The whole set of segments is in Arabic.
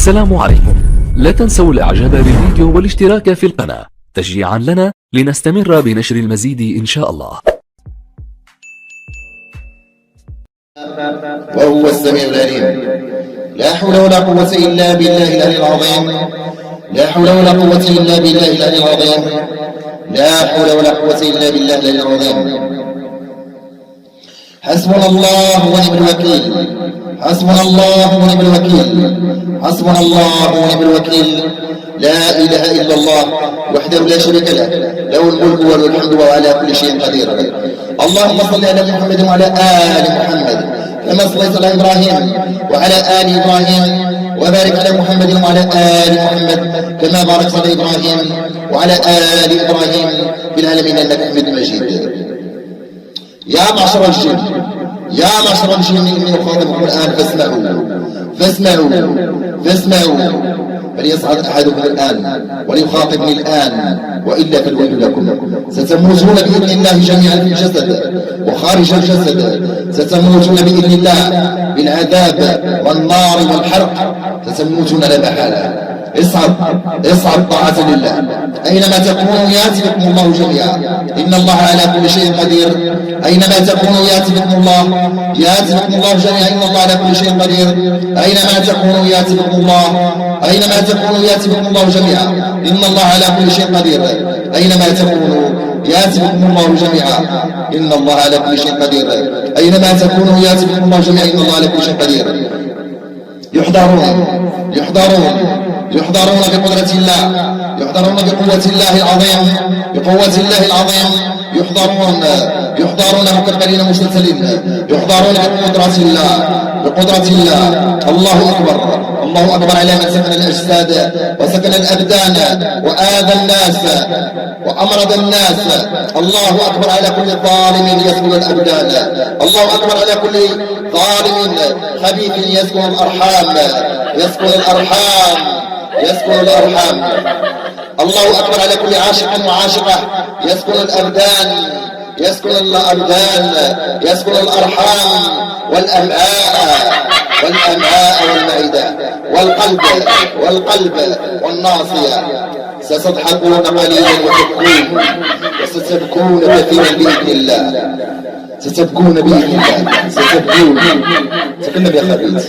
السلام عليكم. لا تنسوا الاعجاب بالفيديو والاشتراك في القناة تشجيعا لنا لنستمر بنشر المزيد إن شاء الله. وهو السميع العليم. لا حول ولا قوة إلا بالله العلي العظيم. لا حول ولا قوة إلا بالله العلي العظيم. لا حول ولا قوة إلا بالله العلي العظيم. حسبنا الله ونعم الوكيل. حسبنا الله ونعم الوكيل. حسبنا الله ونعم الوكيل. لا إله إلا الله وحده لا شريك له، له الملك وله الحمد وهو على كل شيء قدير. اللهم صل على محمد وعلى آل محمد كما صليت على إبراهيم وعلى آل إبراهيم، وبارك على محمد وعلى آل محمد كما باركت على إبراهيم وعلى آل إبراهيم في العالمين إنك حميد مجيد. يا معشر الجن، يا معشر الجن إني أخاطبكم الآن فاسمعوا فليصعد أحدكم الآن وليخاطبني الآن وإلا فالويل لكم. ستموتون بإذن الله جميعا في الجسد وخارج الجسد. ستموتون بإذن الله بالعذاب والنار والحرق. ستموتون لا محالة. اصعد طاعة لله. أينما تكونوا يأتي بكم الله جميعا. إن الله على كل شيء قدير. أينما تكونوا يأتي بكم الله جميعا. إن الله على كل شيء قدير. أينما تكونوا يأتي بكم الله. أينما تكونوا يأتي بكم الله جميعا. إن الله على كل شيء قدير. أينما تكونوا يأتي بكم الله جميعا. إن الله على كل شيء قدير. أينما تكونوا يأتي بكم الله جميعا. إن الله على كل شيء قدير. يحضرون بقدرة الله، يحضرون بقوة الله العظيم، يحضرون مكبرين مسلسلين، يحضرون بقدرة الله. الله أكبر على من سكن الأجساد وسكن الأبدان وآذى الناس وأمرض الناس. الله أكبر على كل ظالم يسكن الأبدان. الله أكبر على كل ظالم خبيث يسكن الأرحام. الله أكبر على كل عاشق وعاشقة يسكن الأبدان، يسكن الأرحام والأمعاء والمعدة والقلب والناصية. ستضحكون قليلا وستبكون كثيرا بإذن الله. ستبكون بإذن الله. تكلم يا خبيث.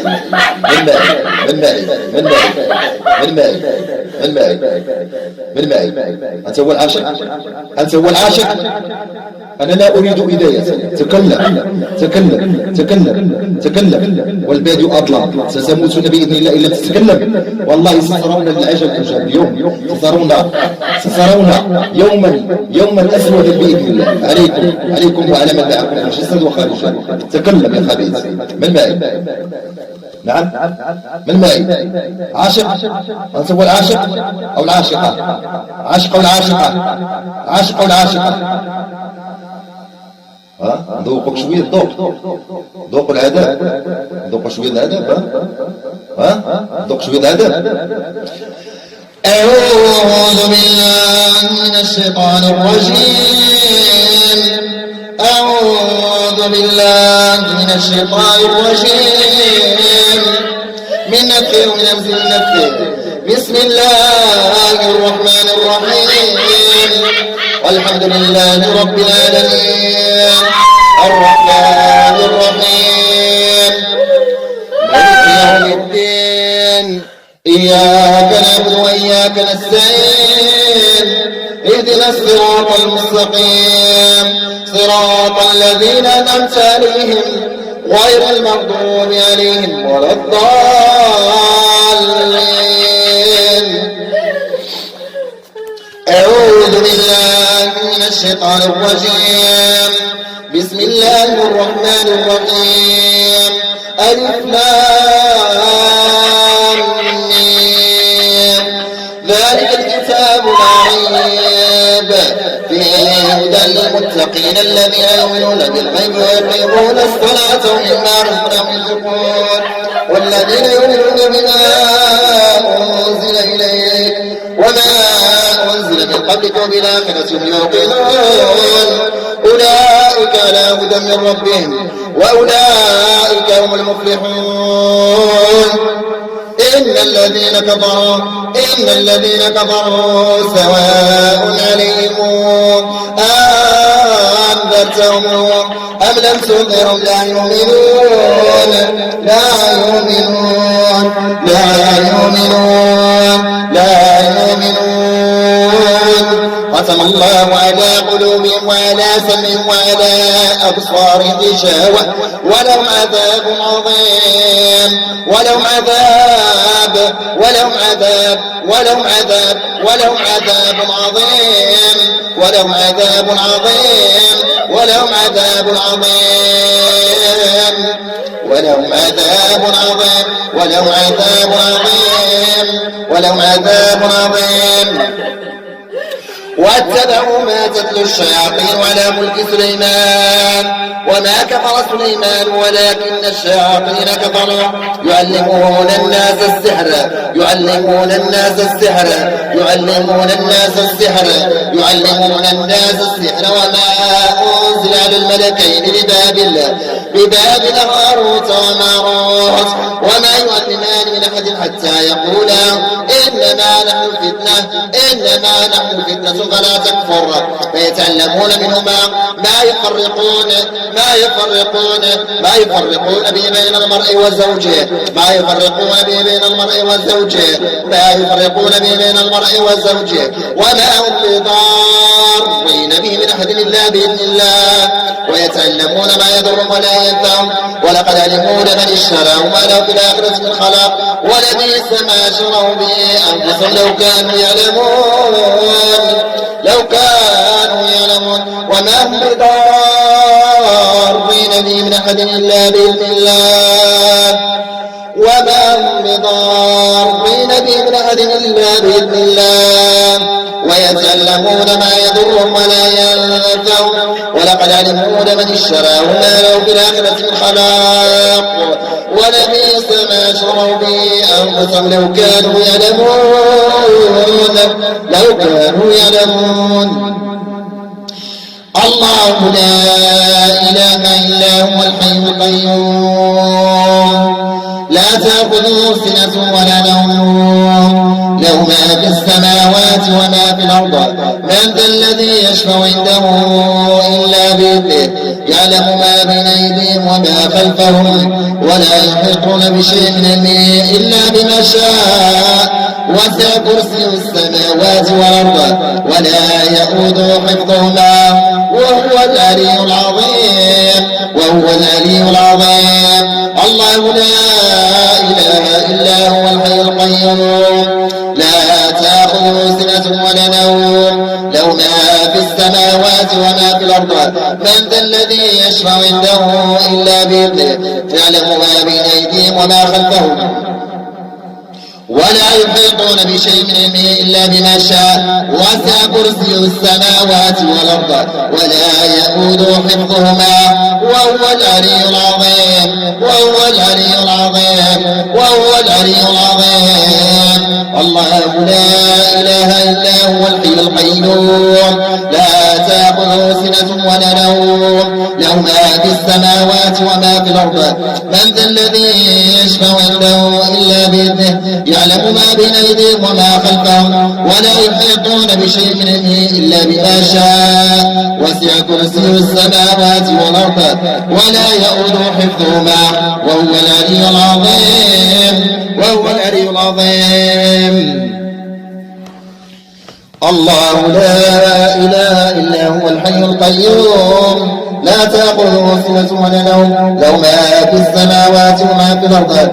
من معي. أنت هو العاشق. أنا لا أريد إداية. تكلم والبادئ أظلم. ستموتون بإذن الله إن لم تتكلم. والله سترون العجب العجاب. اليوم سترون يوما أسود بإذن الله عليكم وعلى من معكم في الجسد وخارجه. تكلم يا خبيث. من معي. نعم من معي. عاشق. أنت هو العاشق أو العاشقة؟ عاشق والعاشقة. ذوقوا شوية ذوق العذاب. ذوق شوية العذاب. ذوق شوية العذاب. أعوذ بالله من الشيطان الرجيم. من نفخه ومن همزه ونفخه. بسم الله الرحمن الرحيم. والحمد لله رب العالمين. الرحمن الرحيم مالك يوم الدين. إياك نعبد وإياك نستعين. اهدنا الصراط المستقيم صراط الذين أنعمت عليهم غير المغضوب عليهم ولا الضالين. أعوذ بالله من الشيطان الرجيم. بسم الله الرحمن الرحيم. ألف لام ميم. ذلك الكتاب لا ريب فيه هدى للمتقين الذين يؤمنون بالغيب ويقيمون الصلاة ومما رزقناهم ينفقون. والذين يؤمنون بما أنزل إليك وما أنزل من قبلك وبالآخرة هم يوقنون. أولئك على هدى من ربهم وأولئك هم المفلحون. إن الذين كفروا سواء عليهم أنذرتهم أم لم تنذرهم لا يؤمنون ختم الله على قلوبهم وعلى سمعهم وعلى أبصارهم غشاوة ولهم عذاب عظيم ولهم عذاب عظيم ولهم عذاب عظيم ولهم عذاب عظيم ولهم عذاب عظيم ولهم عذاب عظيم ولهم عذاب عظيم واتبعوا ما تتلو الشياطين على ملك سليمان وما كفر سليمان ولكن الشياطين كفروا يعلمون الناس السحر وما أنزل على الملكين ببابل هاروت وماروت وما يعلمان من أحد حتى يقولا إنما نحن فتنة فلا تكفر فيتعلمون منهما ما يفرقون به بين المرء وزوجه وما هم بضارين به من أحد إلا بإذن الله ويتعلمون ما يضرهم ولا ينفعهم ولقد علموا لمن اشتراه ما له في الآخرة من خلاق ولبئس ما شروا به أنفسهم لو كانوا يعلمون وما هم بضارين به من أحد إلا بإذن الله ويتعلمون ما يضرهم ولا ينفعهم ولقد علموا لمن اشتراه ما له في الآخرة من خلاق ولبئس ما شروا به أنفسهم لو كانوا يعلمون الله لا إله إلا هو الحي القيوم لا تأخذه سنة ولا نوم له ما في السماوات وما في الأرض من ذا الذي يشفع عنده إلا بإذنه يعلم ما بين أيديهم وما خلفهم ولا يحيطون بشيء من علمه إلا بما شاء وسع كرسيه السماوات والأرض ولا يؤوده حفظهما وهو العلي العظيم الله لا إله إلا هو الحي القيوم لا تأخذه سنة ولا نوم له ما في السماوات وما في الأرض من ذا الذي يشفع عنده إلا بإذنه يعلم ما بين أيديهم وما خلفهم ولا يحيطون بشيء من علمه إلا بما شاء وسع كرسيه السماوات والأرض ولا يؤوده حفظهما وهو العلي العظيم الله لا إله إلا هو الحي القيوم لا تأخذه سنة ولا نوم له ما في السماوات وما في الأرض من ذا الذي يشفع عنده إلا بإذنه يعلم ما بين أيديهم وما خلفهم ولا يحيطون بشيء من علمه إلا بما شاء وسع كرسيه السماوات والأرض ولا يؤوده حفظهما وهو العلي العظيم الله لا إله إلا هو الحي القيوم لا تأخذه سنة ولا نوم له ما في السماوات وما في الأرض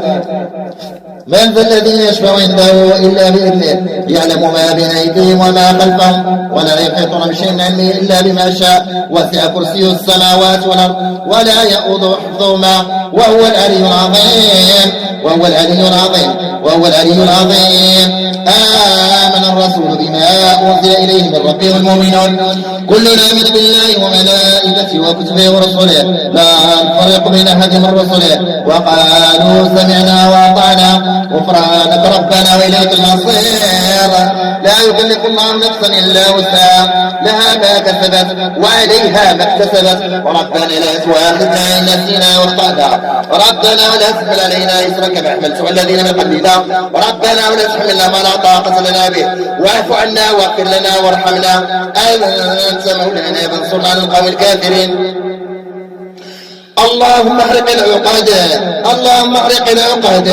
من ذا الذي يشفع عنده إلا بإذنه يعلم ما بين أيديهم وما خلفهم ولا يحيطون بشيء من علمه إلا بما شاء وسع كرسيه السماوات والأرض ولا يؤوده حفظهما وهو العلي العظيم آمن آمن الرسول بما أنزل إليه من ربه والمؤمنون كلنا آمن بالله وملائكته وكتبه ورسله لا نفرق بين أحد من رسله وقالوا سمعنا وأطعنا غفرانك ربنا وإليك المصير. لا يكلف الله نفسا إلا وسعها لها ما كسبت وعليها ما اكتسبت ربنا لا تؤاخذنا إن نسينا واخطأنا ربنا ولا تحمل علينا إصرا كما حملته الذين من قبلنا ربنا ولا تحملنا ما لا طاقة لنا به واعف عنا واغفر لنا وارحمنا أنت مولانا فانصرنا على القوم الكافرين. اللهم احرق العقد اللهم احرق العقد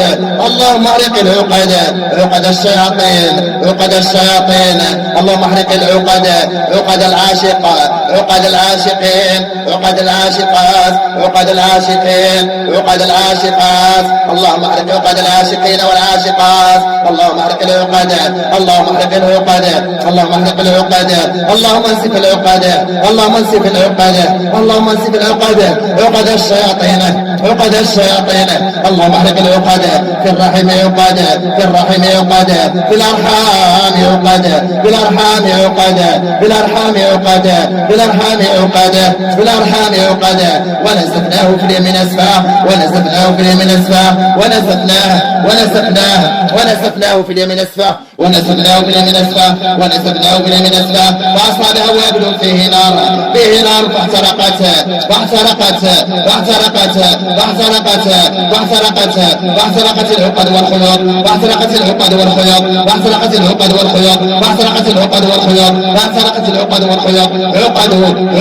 اللهم احرق العقد عقد الشياطين عقد الشياطين اللهم احرق العقد عقد العاشقة عقد العاشقين عقد العاشقات عقد العاشقين عقد العاشقات اللهم احرق عقد العاشقين والعاشقات اللهم احرق العقد اللهم احرق العقد اللهم احرق العقد اللهم انسف العقد اللهم انسف العقد اللهم انسف العقد عقد الشياطين عقد الشياطين اللهم احرق العقد في الرحم عقد في الرحم عقد في الارحام عقد في الارحام عقد في الارحام عقد في الارحام عقد في الارحام عقد ونسفناه في اليمين اسفاه ونسفناه في اليمين اسفاه ونسفناه في اليمين اسفاه ونسفناه في اليمين اسفاه ونسفناه في اليمين اسفاه فاصابها وابل فيه نار فاحترقت العقد والخيوط فاحترقت العقد والخيوط فاحترقت العقد والخيوط فاحترقت العقد والخيوط فاحترقت العقد والخيوط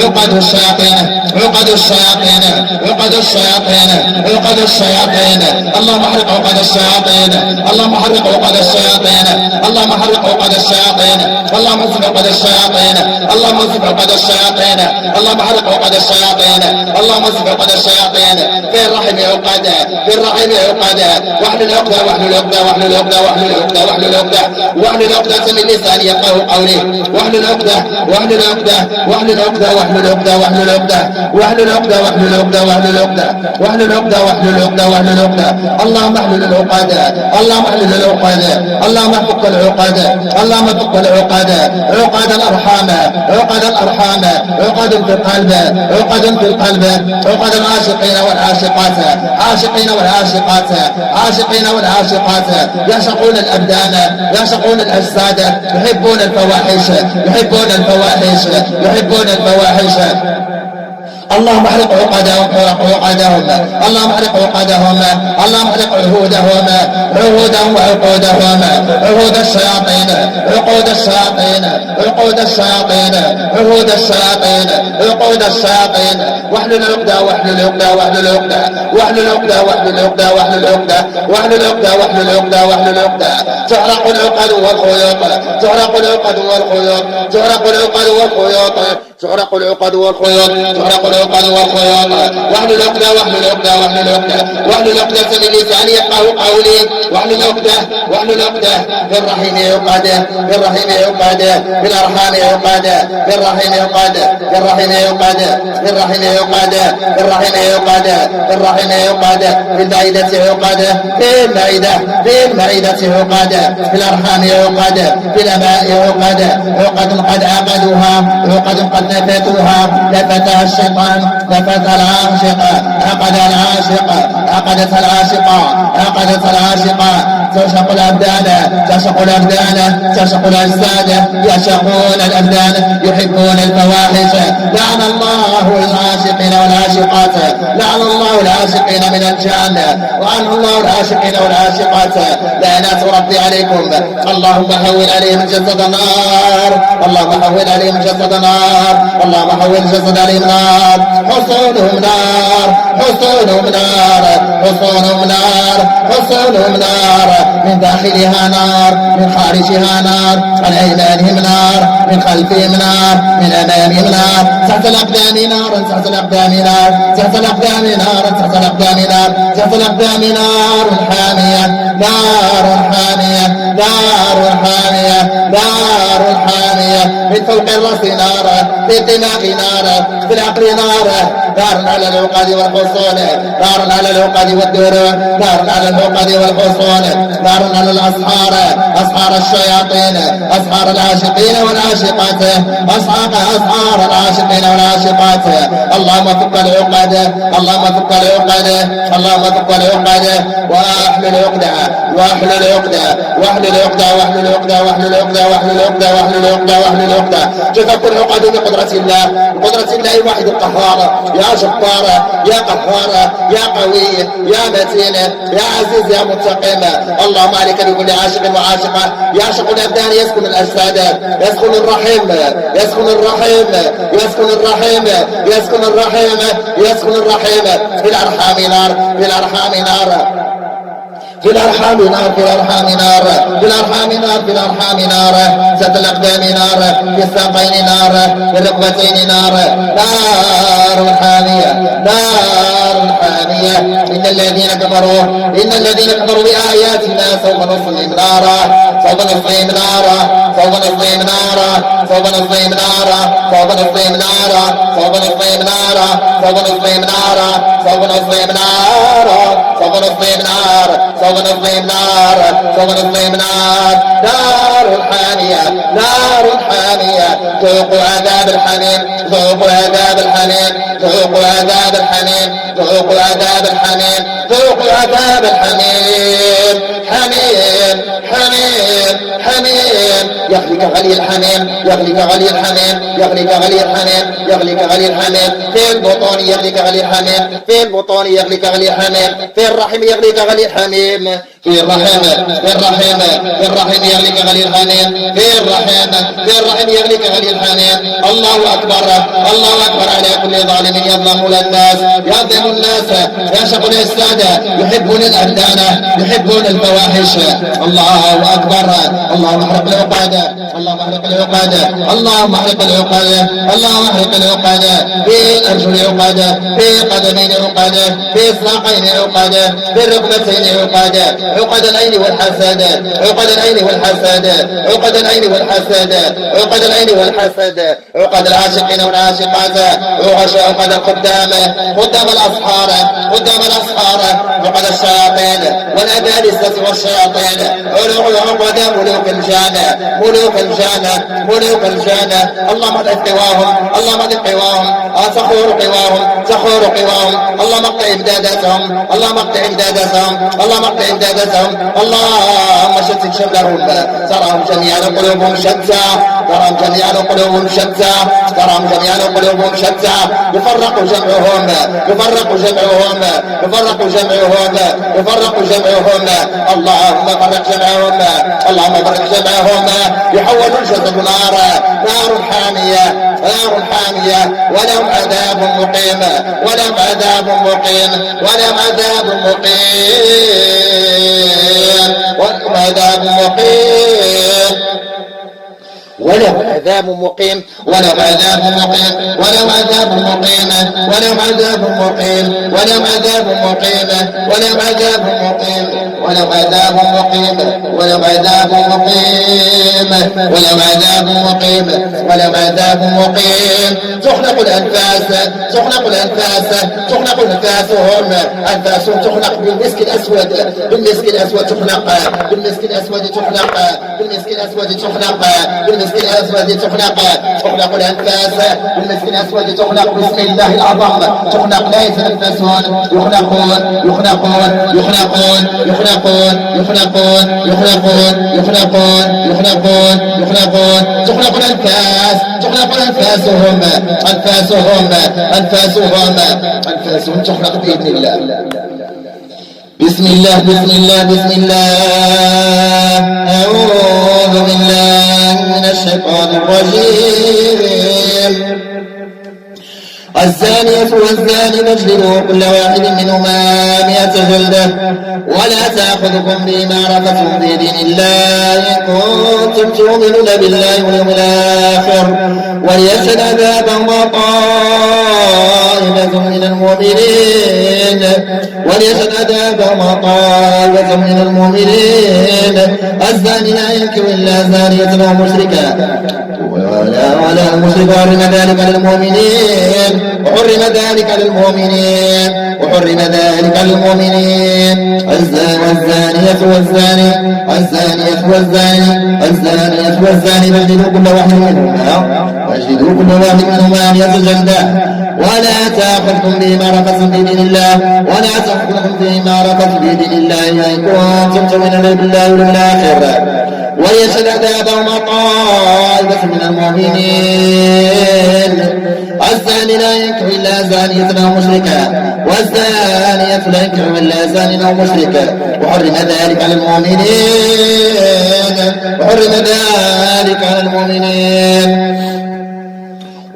عقد الشياطين عقد الشياطين عقد الشياطين عقد الشياطين اللهم احرق عقد الشياطين اللهم احرق عقد الشياطين اللهم احرق عقد الشياطين اللهم انسف عقد الشياطين اللهم انسف عقد الشياطين اللهم احرق عقد الشياطين اللهم انسف عقد الشياطين في الرحم عقد في الرحم عقد واحلل عقدة واحلل عقدة واحلل عقدة واحلل عقدة واحلل عقدة واحلل عقدة من لساني يفقهوا قولي واحلل عقدة واحلل عقدة واحلل عقدة واحلل عقدة واحلل عقدة واحلل عقدة واحلل عقدة واحلل عقدة واحلل عقدة واحلل عقدة واحلل عقدة اللهم احلل العقد اللهم احلل العقد اللهم فك العقد اللهم فك العقد عقد الارحام عقد الارحام عقد في القلب عقد في القلب عقد العاشقين والعاشقات عاشقين والعاشقات عاشقين والعاشقات يعشقون الابدان يعشقون الاجساد يحبون الفواحش يحبون الفواحش يحبون الفواحش اللهم احرق عقدهم اللهم احرق عقدهم اللهم احرق عهودهم وعقودهم عهود الشياطين عقود الشياطين عقود الشياطين عهود الشياطين عقود الشياطين واحلل عقدة واحلل عقدة واحلل عقدة واحلل عقدة واحلل عقدة واحلل عقدة واحلل عقدة واحلل عقدة واحلل عقدة تحرق العقد والخيوط تحرق العقد والخيوط تحرق العقد والخيوط تحرق العقد والخيوط تحرق العقد والخيوط واحلل عقدة واحلل عقدة واحلل عقدة واحلل عقدة من لساني يفقهوا قولي واحلل عقدة واحلل عقدة في الرحم عقد في الرحم عقد في الارحام عقد في الرحم عقد في الرحم عقد في الرحم عقد في الرحم عقد في الرحم عقد في المعدة عقد في المعدة عقد في الارحام عقد في الاماء عقد عقد قد عقدوها عقد قد نفتوها نفتها الشيطان نفت العاشق عقد العاشق عقدت العاشقة عقدت العاشقة تعشق الأبدان تعشق الأبدان تعشق الأجساد يعشقون الأبدان يحبون الفواحش لعن الله العاشقين والعاشقات لعن الله العاشقين من الجنة وعن الله العاشقين والعاشقات لعنات ربي عليكم اللهم هون عليهم جسد النار اللهم هون عليهم جسد النار اللهم هون جسد عليهم نار حصونهم نار حصونهم نار حصونهم نار حصونهم نار من داخلها نار من خارجها نار عن أيمانهم نار من خلفهم نار من أمامهم نار تحت الأقدام نار تحت الأقدام نار تحت الأقدام نار تحت الأقدام نار تحت الأقدام نار حامية نار حامية نار حامية نار حامية من فوق الرأس نار، في الدماغ نار، في العقل نار، نار على العقد والحصون، نار على العقد والدروع، نار على العقد والحصون، نار على الأسحار، أسحار الشياطين، أسحار العاشقين والعاشقات، أسحار العاشقين والعاشقات. اللهم فك العقد، اللهم فك العقد، اللهم فك العقد، واحلل عقدة، واحلل عقدة، واحلل عقدة، واحلل عقدة، واحلل عقدة، واحلل عقدة، واحلل عقدة، واحلل عقدة. تفك العقد بقدرة الله، بقدرة الله الواحد القهار. يا جبار، يا قهار، يا قوي، يا متين، يا عزيز، يا منتقم. اللهم عليك بكل عاشق وعاشقة يعشق الأبدان، يسكن الأجساد، يسكن الرحم، يسكن الرحم، يسكن الرحم، يسكن الرحم، يسكن الرحم. في الأرحام نار، في الأرحام نار، في الأرحام نار، في الأرحام نار، في الأرحام نار، في الأرحام نار. ذات الأقدام نار، في الساقين نار، في الركبتين نار. نار حامية، نار حامية. إن الذين كفروا، إن الذين كفروا بآياتنا سوف نصليهم نارا، سوف نصليهم نارا، سوف نصليهم نارا، سوف نصليهم نارا، سوف نصليهم نارا، سوف نصليهم نارا، سوف نصليهم نارا، سوف نصليهم نارا، سوف نصليهم نارا، سوف نصليهم نار، سوف نصليهم نار. نار حامية، نار حامية. ذوقوا عذاب الحميم، ذوقوا عذاب الحميم، ذوقوا عذاب الحميم، ذوقوا عذاب الحميم، ذوقوا عذاب الحميم. حميم، حميم، حميم. يغليك غلي الحميم، يغليك غلي الحميم، يغليك غلي الحميم، يغليك غلي الحميم. في البطون يغليك غلي الحميم، في البطون يغليك غلي الحميم، في الرحم يغليك غلي الحميم، في الرحم، في الرحم، في الرحم يغليك غلي الحميم، في الرحم، في الرحم يغليك غلي الحميم. الله أكبر، الله أكبر على كل ظالم يظلم الناس، يظلم الناس، يعشق الإفساد، يحبون الأبدان، يحبون الفواحش. الله أكبر. اللهم احرق العقاد، اللهم احرق العقاد، اللهم احرق العقاد، اللهم احرق العقاد. في الأرجل عقاد، في القدمين عقاد، في الساقين عقاد، في الركبتين عقاد. عقد العين والحسد، عقد العين والحسد، عقد العين والحسد، عقد العين والحسد. عقد العاشقين والعاشقات، عقد القدام، قدام الأصحار، قدام الأصحار. عقد الشياطين والأبالسة والشياطين. عقد ملوك الجنة، ملوك الجنة، ملوك الجنة. اللهم اضعف قواهم، اللهم اضعف قواهم، تخور قواهم، تخور قواهم. اللهم اقطع امداداتهم، اللهم اقطع امداداتهم، اللهم اقطع امداداتهم. اللهم شتت شملهم، تراهم جميعا قلوبهم شتى، تراهم جميعا قلوبهم شتى، تراهم جميعا قلوبهم شتى. يفرق جمعهم، يفرق جمعهم، يفرق جمعهم، يفرق جمعهم. اللهم فرق جمعهم، اللهم فرق جمعهم. يحول الجسد نارا، نار حامية، نار حامية. ولهم عذاب مقيم، ولهم عذاب مقيم، ولهم عذاب مقيم، ولهم عذاب مقيم، ولهم عذاب مقيم، ولهم عذاب مقيم، ولهم عذاب مقيم، ولهم عذاب مقيم، ولهم عذاب مقيم، ولهم عذاب مقيم، ولهم عذاب مقيم، ولهم عذاب مقيم، ولهم عذاب مقيم، ولهم عذاب مقيم. تخلق الأنفاس، تخلق الأنفاس، تخلق أنفاسهم، أنفاسهم تخلق بالمسك الأسود، بالمسك الأسود تخلق، بالمسك الأسود تخلق، بالمسك الأسود تخلق، بالمسك الأسود تخلق. تخلق الأنفاس بالمسك الأسود تخلق بسم الله الأعظم. تخلق لا يتنفسون، يخلقون، يخلقون، يخلقون، يخلقون، يخلقون، يخلقون، يخلقون، يخلقون، يخلقون. تخلق الأنفاس، تخلق أنفاسهم، أنفاسهم، أنفاسهم، أنفاسهم تخلق بإذن الله. بسم الله، بسم الله، بسم الله. أعوذ بالله من الشيطان الرجيم. الزانية والزاني فاجلدوا كل واحد منهما 100 جلدة ولا تأخذكم بما رفثتم في دين الله إن كنتم تؤمنون بالله واليوم الآخر وليشهد عذابهما طائفة من المؤمنين، وليشهد عذابهما طائفة من المؤمنين. الزاني لا ينكح إلا زانية أو مشركا ولا المشرك وحرم ذلك على المؤمنين وحرم ذلك على المؤمنين وحرم ذلك على المؤمنين الزانية والزاني فاجلدوا كل واحد منهما مئة جلدة ولا تأخذكم بما رخص في دين الله إن كنتم تؤمنون بالله واليوم الآخر ويشهد عذابهما طائفة من المؤمنين الزاني لا ينكح إلا زانية أو مشركة والزانية لا ينكح إلا زان أو مشركة وحرم ذلك على المؤمنين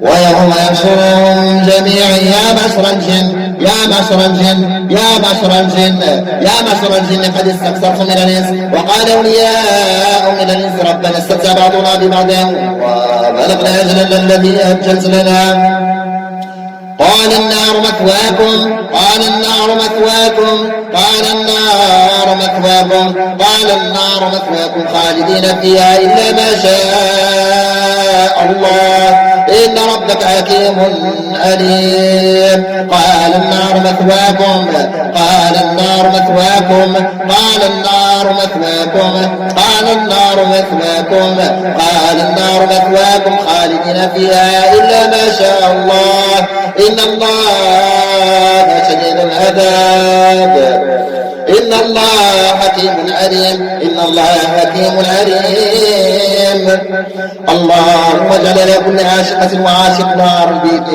ويوم يحشرهم جميعا يا معشر الجن قد استكثرتم من الإنس وقال أولياء من الإنس ربنا استمتع بعضنا ببعض وبلغنا أجلنا الذي أجلت لنا قال النار مثواكم خالدين فيها إلا ما شاء الله إن ربك حكيم عليم قال النار مثواكم خالدين فيها إلا ما شاء الله إن الله شديد العذاب إن الله حكيم عليم اللهم اجعل لكل عاشقة وعاشق نار بإذن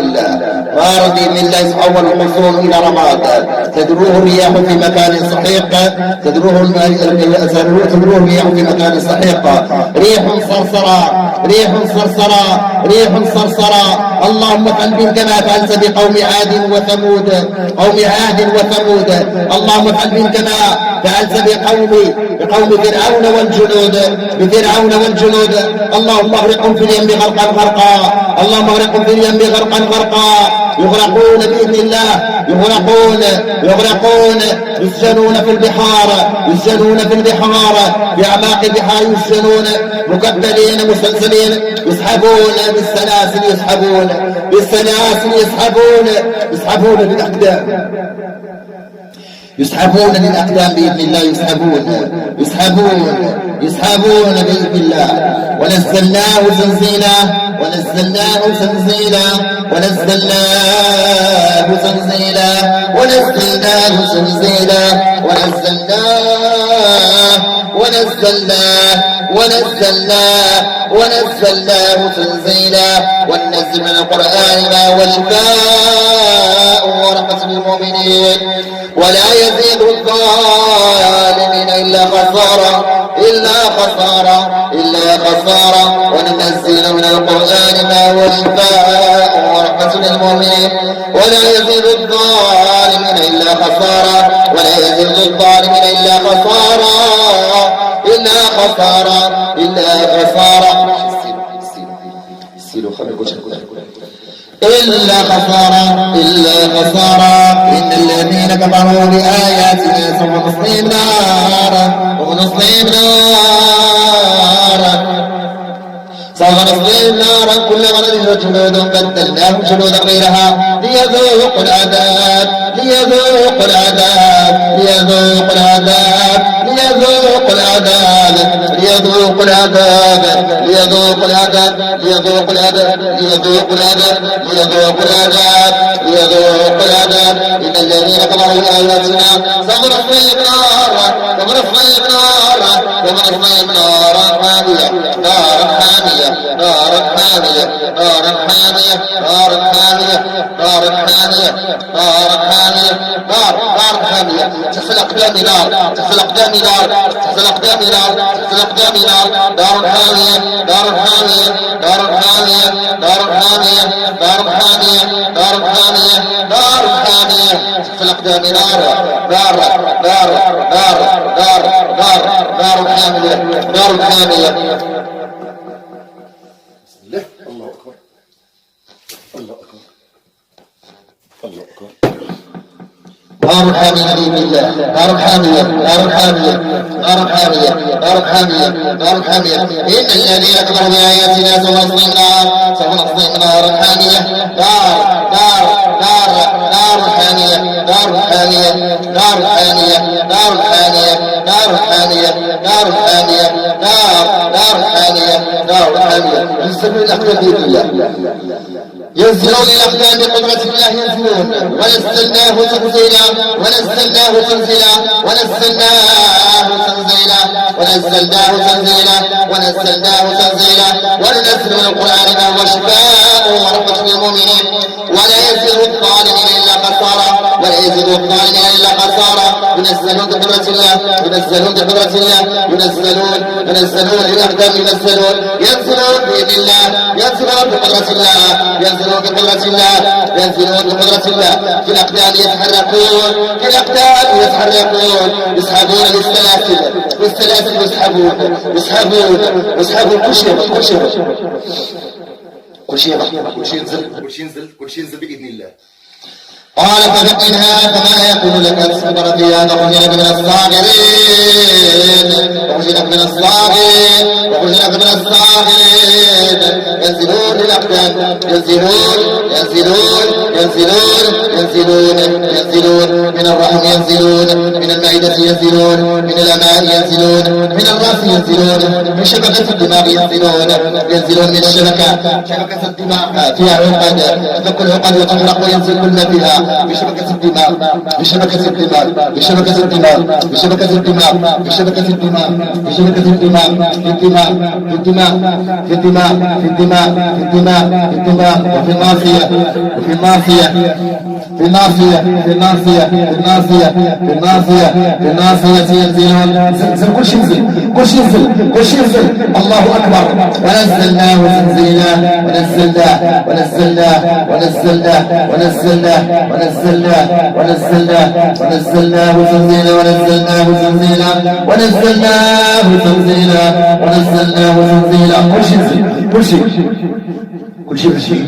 الله يتحول القصور إلى رماد تدروه الرياح في مكان سحيق ريح صرصرة اللهم افعل بهم كما فعلت بقوم عاد وثمود اللهم افعل بهم كما فعلت بقوم فرعون والجنود اللهم اغرقهم في اليم غرقا يغرقون بإذن الله يسجنون في البحار في أعماق البحار يسجنون مكبلين مسلسلين يسحبون بالأقدام بإذن الله يسحبون بإذن الله ونزلناه تنزيلا وننزل من القرآن ما هو شفاء ورحمة للمؤمنين ولا يزيد الظالمين إلا خسارا وننزل من القرآن ما هو شفاء ورحمة للمؤمنين ولا يزيد الظالمين إلا خسارا إلا خسارا إن الذين كفروا بآياتنا سوف نصليهم نارا كلما نضجت جلودهم بدلناهم جلودا غيرها ليذوقوا العذاب إن الذين كفروا بآياتنا سوف نصليهم نارا حامية تحت الأقدام نار دار حامية تحت الأقدام نار حامية نار حامية بإذن الله، نار حامية، نار حامية، نار حامية، نار حامية، نار حامية. إن الذين كفروا بآياتنا سوف نصليهم نار، سوف نصليهم نارا حامية، نار حامية، نار حامية، نار حامية، نار حامية، نار حامية، نار حامية، نار حامية، نار حامية. ينزلون الأقدام بإذن الله، ينزلون الأقدام بقدرة الله، ينزلون. ونزلناه تنزيلا، ونزلناه تنزيلا، ونزلناه تنزيلا، ونزلناه تنزيلا، ونزلناه تنزيلا. وننزل من القرآن ما هو شفاء ورحمة للمؤمنين ولا يزيد الظالمين إلا خسارا، ولا يزيد الظالمين إلا خسارا. ينزلون بقدرة الله، ينزلون بقدرة الله، ينزلون الأقدام، ينزلون بإذن الله، ينزلون بقدرة الله، ينزلون بقدرة الله، ينزلون بقدرة الله. في الأقدام يتحركون، في الأقدام يتحركون، يسحبون بالسلاسل، بالسلاسل يسحبون، يسحبون كل شيء، كل شيء، كل شيء، كل شيء ينزل، كل شيء ينزل، كل شيء ينزل بإذن الله. قال فبقنها فما يكون لك أن تصبر فيها، فخرج لك من الصاغرين، فخرج لك من الصاغرين، فخرج لك من الصاغرين. ينزلون للأقدام، ينزلون، ينزلون، ينزلون، ينزلون، ينزلون من الرحم، ينزلون من المعدة، ينزلون من الأمعاء، ينزلون من الرأس، ينزلون من شبكة الدماغ، ينزلون، ينزلون من الشبكة، شبكة الدماغ فيها عقد، تفك العقد وتحرق وينزل كل ما فيها بشبكة الدماغ، بشبكة الدماغ، بشبكة الدماغ، بشبكة الدماغ، بشبكة الدماغ، بشبكة الدماغ، في الدماغ، في الدماغ، في الدماغ، في الدماغ، في الدماغ، في الدماغ، وفي الناصية، وفي الناصية، في الناصية، في الناصية، في الناصية، في الناصية، في الناصية ينزلون. زلزل كل شيء ينزل، كل شيء ينزل، كل شيء ينزل. الله أكبر. ونزلناه تنزيلا، ونزلناه، ونزلناه، ونزلناه، ونزلناه، ونزلناه، ونزلناه، ونزلناه تنزيلا، ونزلناه تنزيلا، ونزلناه تنزيلا، ونزلناه تنزيلا. كل شيء ينزل، كل شيء، كل شيء،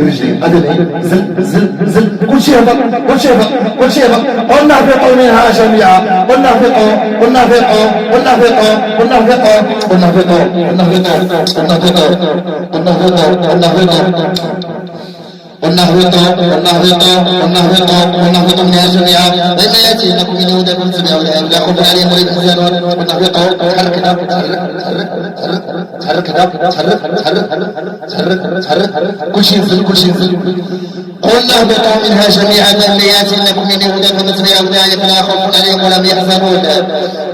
رجلين قدمين، زل زل زل، كل شيء هبط، كل شيء هبط، كل شيء هبط. قلنا اهبطوا منها جميعا، قلنا اهبطوا، قلنا اهبطوا، قلنا اهبطوا، قلنا اهبطوا، قلنا اهبطوا، قلنا اهبطوا، قلنا اهبطوا، قلنا اهبطوا، قلنا اهبطوا، قلنا اهبطوا، قلنا اهبطوا، قلنا اهبطوا، قلنا اهبطوا منها جميعا. وإما يأتينكم من هدى فاتبعوا ولا خوف عليهم ولا هم يحزنون. قلنا اهبطوا، تحرك كذا، تحرك كذا، تحرك، تحرك، تحرك، كل شيء ينزل، كل شيء ينزل. قلنا اهبطوا منها جميعا. وإما يأتينكم من هدى فاتبعوا ولا خوف عليهم ولا هم يحزنون.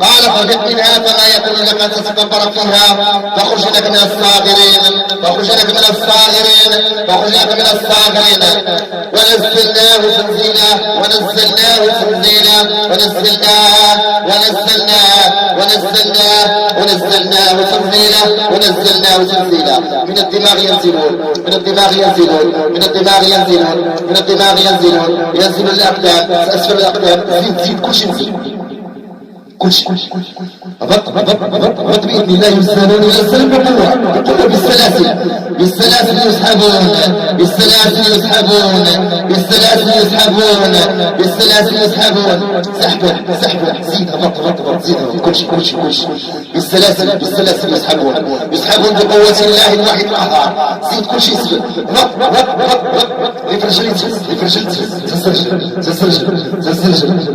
قال فاهبط منها فما يكون لك أن تتكبر فيها، فاخرج لك من الصاغرين، فاخرج لك من الصاغرين، فاخرج لك من الصاغرين. ونزلناه تنزيلا، ونزلناه تنزيلا، ونزلناه، ونزلناه، ونزلناه، ونزلناه تنزيلا، ونزلناه تنزيلا. من الدماغ ينزلون، من الدماغ ينزلون، من الدماغ ينزلون، من الدماغ ينزلون، ينزل الأقدام، أسفل الأقدام، زيد كل شيء ينزل، كل شيء، هبط بإذن الله. ينزلون، ينزلون بقوة، بقوة، بالسلاسل، بالسلاسل يسحبون، بالسلاسل يسحبون، بالسلاسل يسحبون، بالسلاسل يسحبون. سحبوا، سحبوا، زيد، هبط، زيد، كل شيء، كل شيء، كل شيء، بالسلاسل، بالسلاسل يسحبون، يسحبون بقوة الله الواحد القهار. زيد كل شيء يسحب، لفرجل يتهز، لفرجل تهز، تسرج،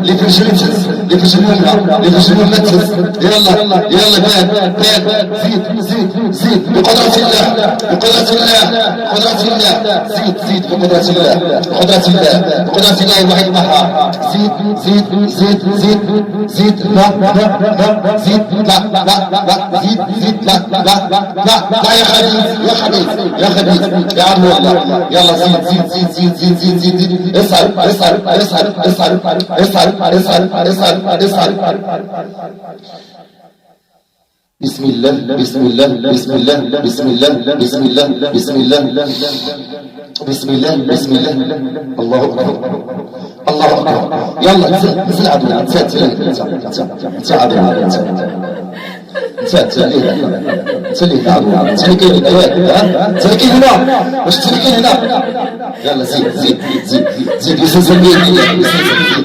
لفرجل يتهز، لفرجل يمنع، لفرجل يمنع تهز. يلا يلا، بان زيد بقدرة الله، بقدرة الله، بقدرة الله. زيد بقدرة الله، بقدرة الله، بقدرة الله الواحد القهار. زيد لا زيد، لا يا خبيث، يا خبيث، يا خبيث، يا عم الله. يلا زيد، اسعد. بسم الله، بسم الله، بسم الله، بسم الله، بسم الله، بسم الله، بسم الله، بسم الله. الله أكبر، الله أكبر. يلا نزل عدو، تسلي عدو، تسلي كاين هنا، تسلي كاين هنا، واش تسلي كاين هنا؟ يلا زيد زيد زيد زيد يسلسل بيدي زيد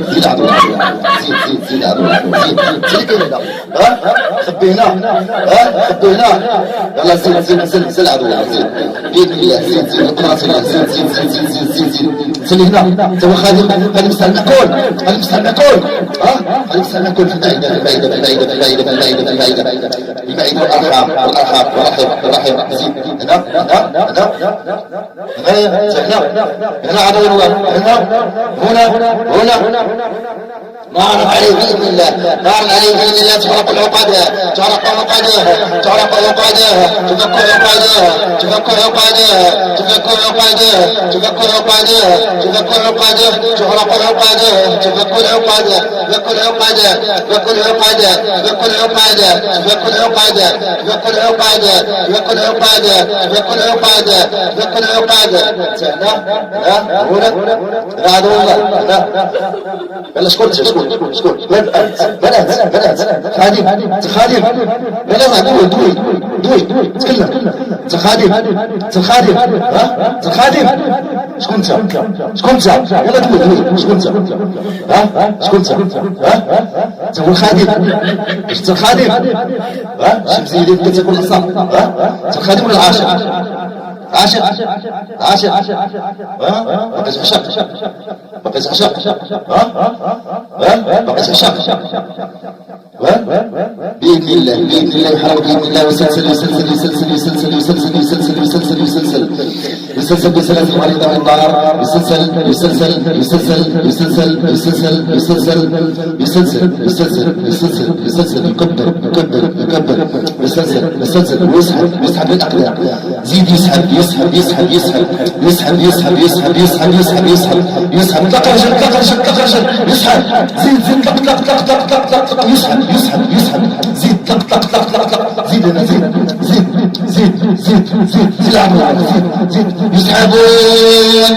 زيد عدو زيد زيد زيد عدو زيد زيد كده ها خبي هنا ها خبي هنا يلا زيد زيد زيد زيد عدو زيد بيدي زيد زيد القراص زيد زيد زيد زيد زيد زيد سلي هنا تو خادم خلي مستعمكون خلي مستعمكون ها خلي مستعمكون في البعيدة في البعيدة في البعيدة في البعيدة في البعيدة في البعيدة في البعيدة والأرحام والأرحام والرحم زيد هنا هنا عدو الله هنا نار عليه بإذن الله نار عليه بإذن الله تحرق عقدها تحرق عقدها تحرق عقدها تفك عقدها تفك عقدها تفك عقدها تفك عقدها تفك عقدها تحرق عقدها تفك عقدها تفك عقدها تفك عقدها تفك عقدها تفك عقدها تفك عقدها تفك عقدها تفك عقدها تفك عقدها هنا عدو الله يلا اسكت بنات خادم بنات دوي تكلم خادم ها خادم شكون انت يلا دوي شكون انت ها شكون انت ها انت هو الخادم انت الخادم ها شمس يديك كتكون الصف ها انت الخادم ولا العاشق عاشق ها بقيت عشاق بقيت عشاق ها بقيت عشاق بإذن الله يحرق بإذن الله ويسلسل بسلاسل مريضة من النار يسلسل يكبر يسلسل ويسحب للأقدام زيد يسحب طق رجل يسحب زيد طق يسحب زيد طق زيد هنا زيد يسحبون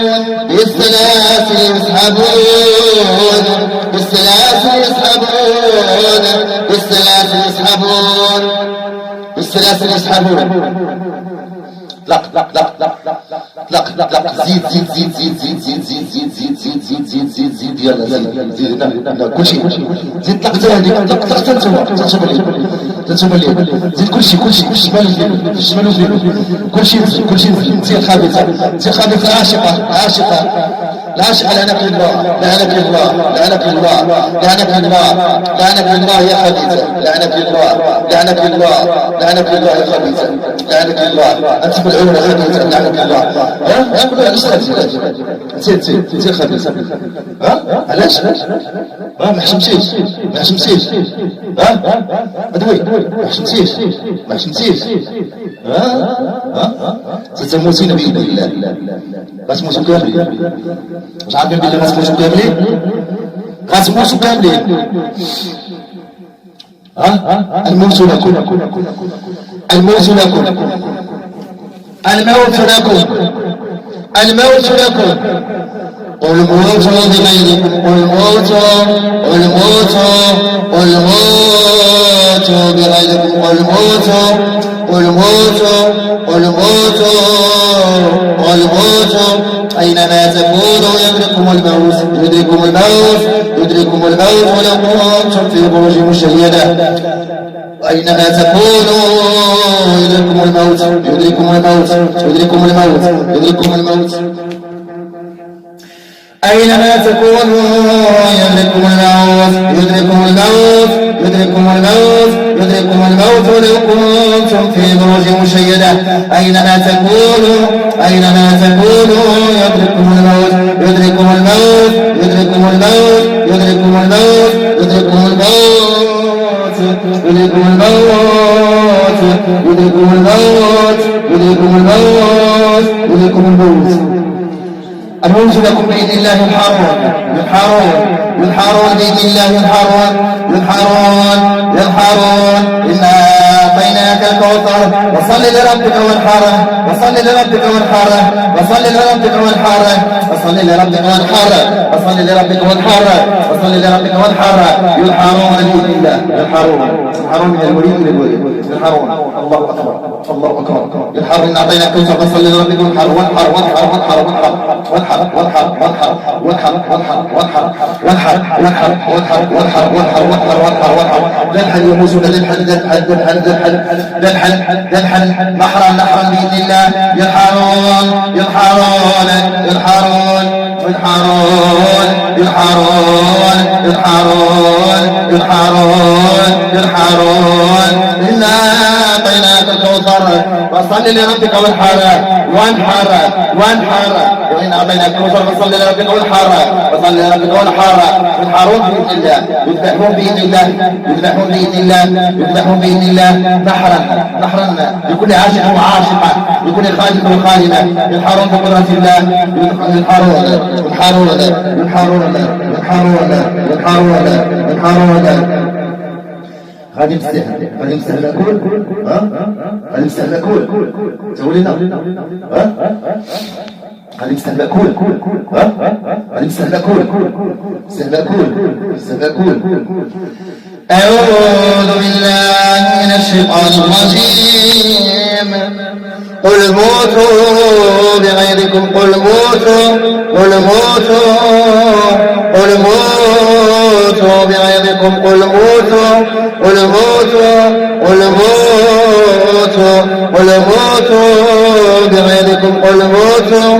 بالسلاسل يسحبون لا زيد يلا زيد هنا كل شيء زيد طق تنسوا زيد كل شيء شمال كل شيء زي الخابثة عاشقة لعنك الله يا خبيثة لعنك الله يا خبيثة لعنك الله أنت بالعون خبيثة لعنك الله ها شكون نسيت خبيثة ها علاش ما حشمتيش ها ادوي ما حشمتيش ستموتين بإذن الله غتموتوا كاملين مش عارفين بلي غتموتوا كاملين الموت لكم قل موتوا بغيظكم قل موتوا أينما تكونوا يدرككم الموت ولو كنتم في بروج مشيدة أينما تكونوا يدرككم الموت أينما تكونوا يدرككم الموت ولو كنتم في بروج مشيدة أينما تكونوا يدرككم الموت الموت لكم بإذن الله ينحرون بإذن الله ينحرون إنا أعطيناك الكوثر وصل لربك وانحر ينحرون بإذن الله ينحرون من المريد إلى الوليد، ينحرون. الله أكبر الله أكبر. ينحر إن أعطيناك الكوثر فصل لربك وانحر وانحر وانحر وانحر وانحر وانحر وانحر وانحر وانحر وانحر وانحر وانحر وانحر وانحر وانحر وانحر وانحر. ذبحا يموسون ذبحا ذبحا ذبحا ذبحا ذبحا ذبحا نحرا نحرا بإذن الله. ينحرون ينحرون ينحرون ينحرون ينحرون ينحرون ينحرون ينحرون. إنا أعطيناك الكوثر فصل لربك وانحر وانحر وانحر. وإن أعطيناك الكوثر فصل لربك وانحر فصل لربك وانحر. ينحرون بإذن الله يذبحون بإذن الله يذبحون بإذن الله يذبحون بإذن الله. نحرا نحرا لكل عاشق وعاشقة لكل خالق وخالمة. ينحرون بقدرة الله ينحرون ينحرون ينحرون ينحرون ينحرون ينحرون. غادي نستهل غادي نستهل ناكل غادي نستهل ناكل سولي لنا غادي نستهل ناكل غادي نستهل ناكل نستهل ناكل نستهل ناكل. أعوذ بالله من الشيطان الرجيم. قل موتوا بغيظكم قل موتوا قل موتوا قل موتوا بغيظكم قل موتوا قل موتوا قل موتوا قل موتوا بغيظكم قل موتوا.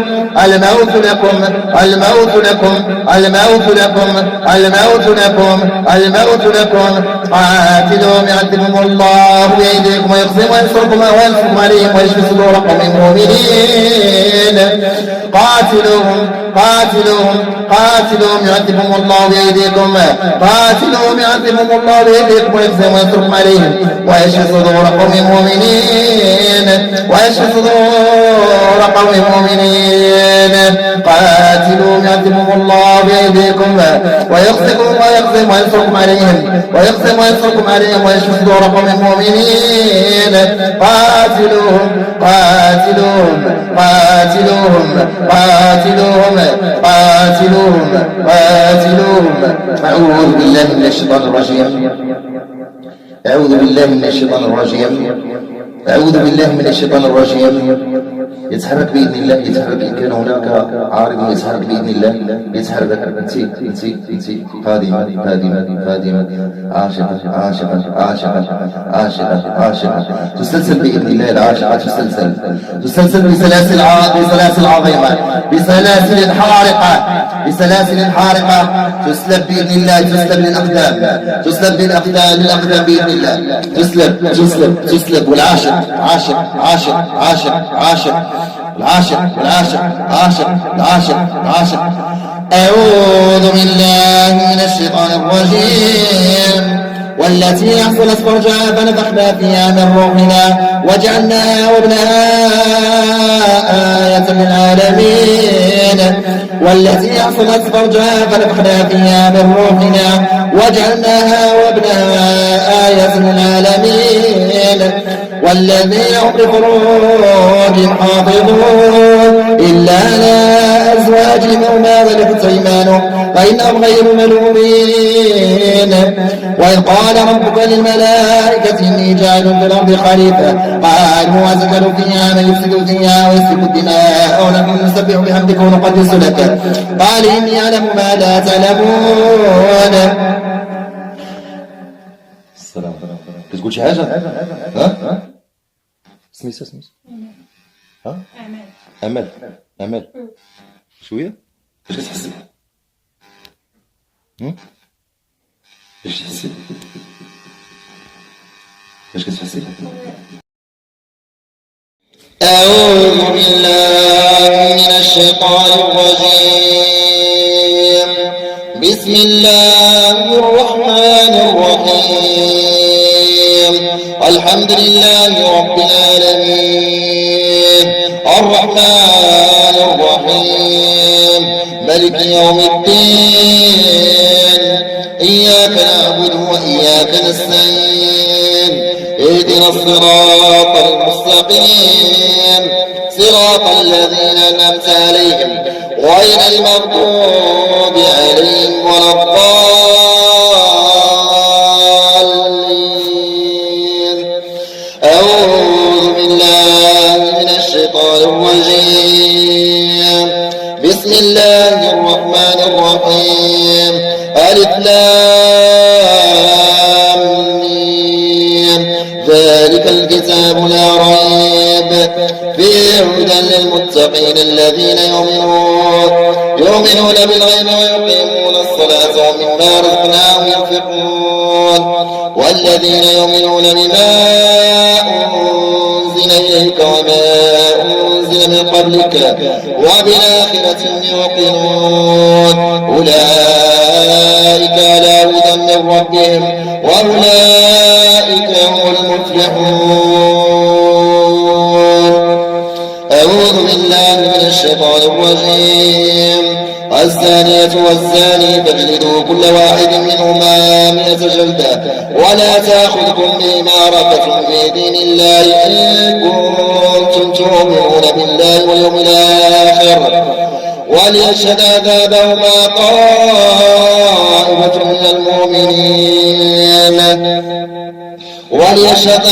الموت لكم الموت لكم الموت لكم الموت لكم الموت لكم. قاتلوا يعذبهم الله بأيديكم ويخزيهم وينصركم وينصركم عليهم ويشفي صدور قوم مؤمنين. قاتلوهم قاتلوهم قاتلوهم يعذبهم الله بأيديكم قاتلوهم يعذبهم الله بأيديكم ويخزيهم وينصركم عليهم ويشفي صدور قوم مؤمنين ويشفي صدور قوم مؤمنين. قاتلوهم يعذبهم الله بأيديكم ويخزيهم وينصركم عليهم ويخزيهم وينصركم عليهم ويشفي صدور قوم مؤمنين. قاتلوهم قاتلوهم قاتلوهم قاتلوهم قاتلوهم قاتلوهم. أعوذ بالله من الشيطان الرجيم أعوذ بالله من الشيطان الرجيم أعوذ بالله من الشيطان الرجيم. يتحرك بإذن الله يتحرك. إن كان هناك عارض يتحرك بإذن الله يتحرك. انتي قادمة قادمة قادمة عاشقة عاشقة عاشقة عاشقة عاشقة. تسلسل بإذن الله العاشقة تسلسل تسلسل بسلاسل عظيمة بسلاسل حارقة بسلاسل حارقة. تسلب بإذن الله تسلب للأقدام تسلب للأقدام بإذن الله تسلب تسلب تسلب. والعاشق عاشق عاشق عاشق عاشق العاشق العاشق عاشق العاشق العاشق. أعوذ بالله من الشيطان الرجيم. والتي أحصلت فرجها فنفخنا فيها من روحنا وجعلناها وابنها آية للعالمين. والتي أحصلت فرجها فنفخنا فيها من روحنا وجعلناها وابنها آية للعالمين. والذين هم لفروجهم حافظون إلا على أزواجهم أو ما ملكت أيمانهم فإنهم غير ملومين. وإذ قال ربك للملائكة إني جاعل في الأرض خليفة قالوا وسجدوا فيها من يفسد فيها ويسفك الدماء ونحن نسبح بحمدك ونقدس لك قال إني أعلم ما لا تعلمون. السلام كتقول شي حاجة؟ ها؟ سميتها ها؟ أمل أمل شوية؟ اش كتحسي؟ اش تحسي؟ اش كتحسي؟ أعوذ بالله من الشيطان الرجيم. بسم الله الرحمن الرحيم. الحمد لله رب العالمين الرحمن الرحيم مالك يوم الدين. إياك نعبد وإياك نستعين. اهدنا الصراط المستقيم صراط الذين أنعمت عليهم غير المغضوب عليهم ولا الضالين. الرحيم. ألف لام ميم. ذلك الكتاب لا ريب فيه هدى للمتقين الذين يؤمنون بالغيب ويقيمون الصلاة ومما رزقناهم ينفقون والذين يؤمنون بما أنزل إليك وما أنزل من قبلك وبالآخرة هم يوقنون أولئك على هدى من ربهم وأولئك هم المفلحون. أعوذ بالله من الشيطان الرجيم. الزانية والزاني فاجلدوا كل واحد منهما 100 جلدة ولا تأخذكم بهما رأفة في دين الله إن كنتم تؤمنون بالله واليوم الآخر وليشهد عذابهما طائفة من المؤمنين وليشهد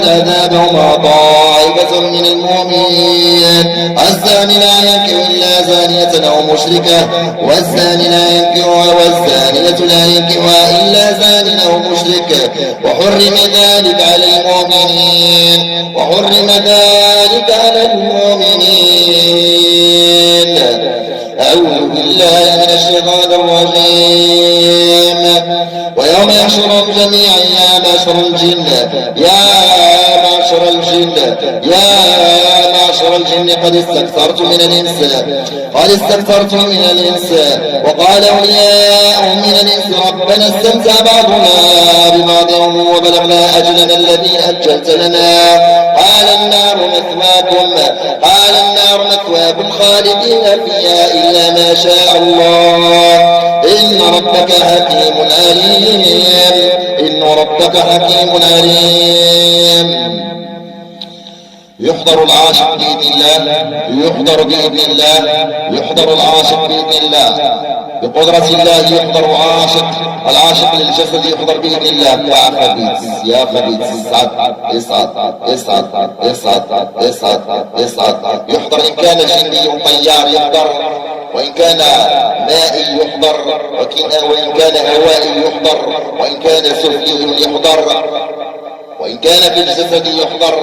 عذابهما طائفة من المؤمنين. الزاني لا ينكح إلا زانية أو مشركة والزاني لا ينكحها والزانية لا ينكحها إلا زان أو مشرك وحرم ذلك على المؤمنين أعوذ بالله من الشيطان الرجيم. ويوم يحشرهم جميعا يا معشر الجن قد استكثرتم من الإنس وقال أولياؤهم من الإنس ربنا استمتع بعضنا ببعض وبلغنا أجلنا الذي أجلت لنا قال النار مثواكم خالدين فيها إلا ما شاء الله إن ربك حكيم عليم. يحضر العاشق بإذن الله بقدرة الله. يحضر العاشق للجسد يحضر بإذن الله. يا خبيث اصعد. يحضر إن كان جندي طيار يحضر وإن كان مائي يحضر وإن كان هوائي يحضر وإن كان سفلي يحضر وإن كان في الجسد يحضر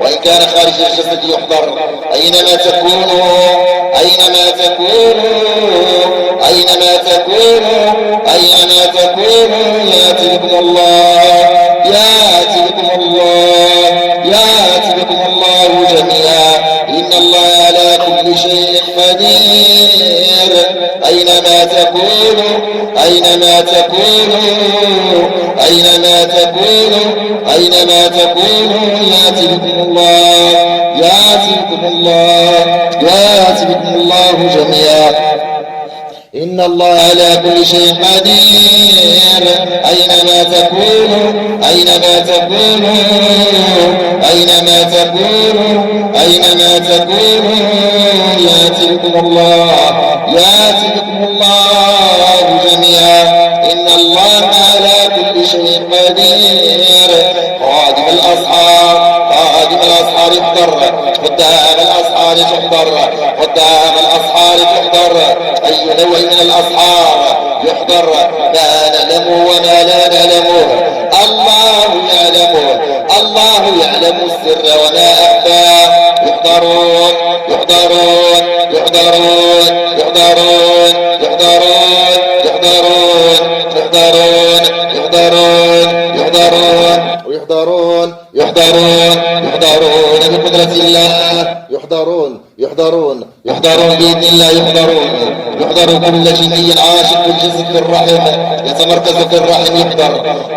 وإن كان خارج الجسد يحضر. أينما تكونوا يأتي بكم الله جميعا إن الله على كل شيء قدير. أينما تكونوا يأتي بكم الله جميعا إن الله على كل شيء قدير. أينما تكونوا يأتي بكم الله جميعا إن الله على كل شيء قدير. خادم الأسحار يحضر خدام الأسحار تحضر أي نوع من الأسحار يحضر ما نعلمه وما لا نعلمه الله يعلم السر وما أخفى. يحضرون بقدرة الله. يحضرون بإذن الله. يحضر كل جني عاشق في الجسد في الرحم يتمركز في الرحم.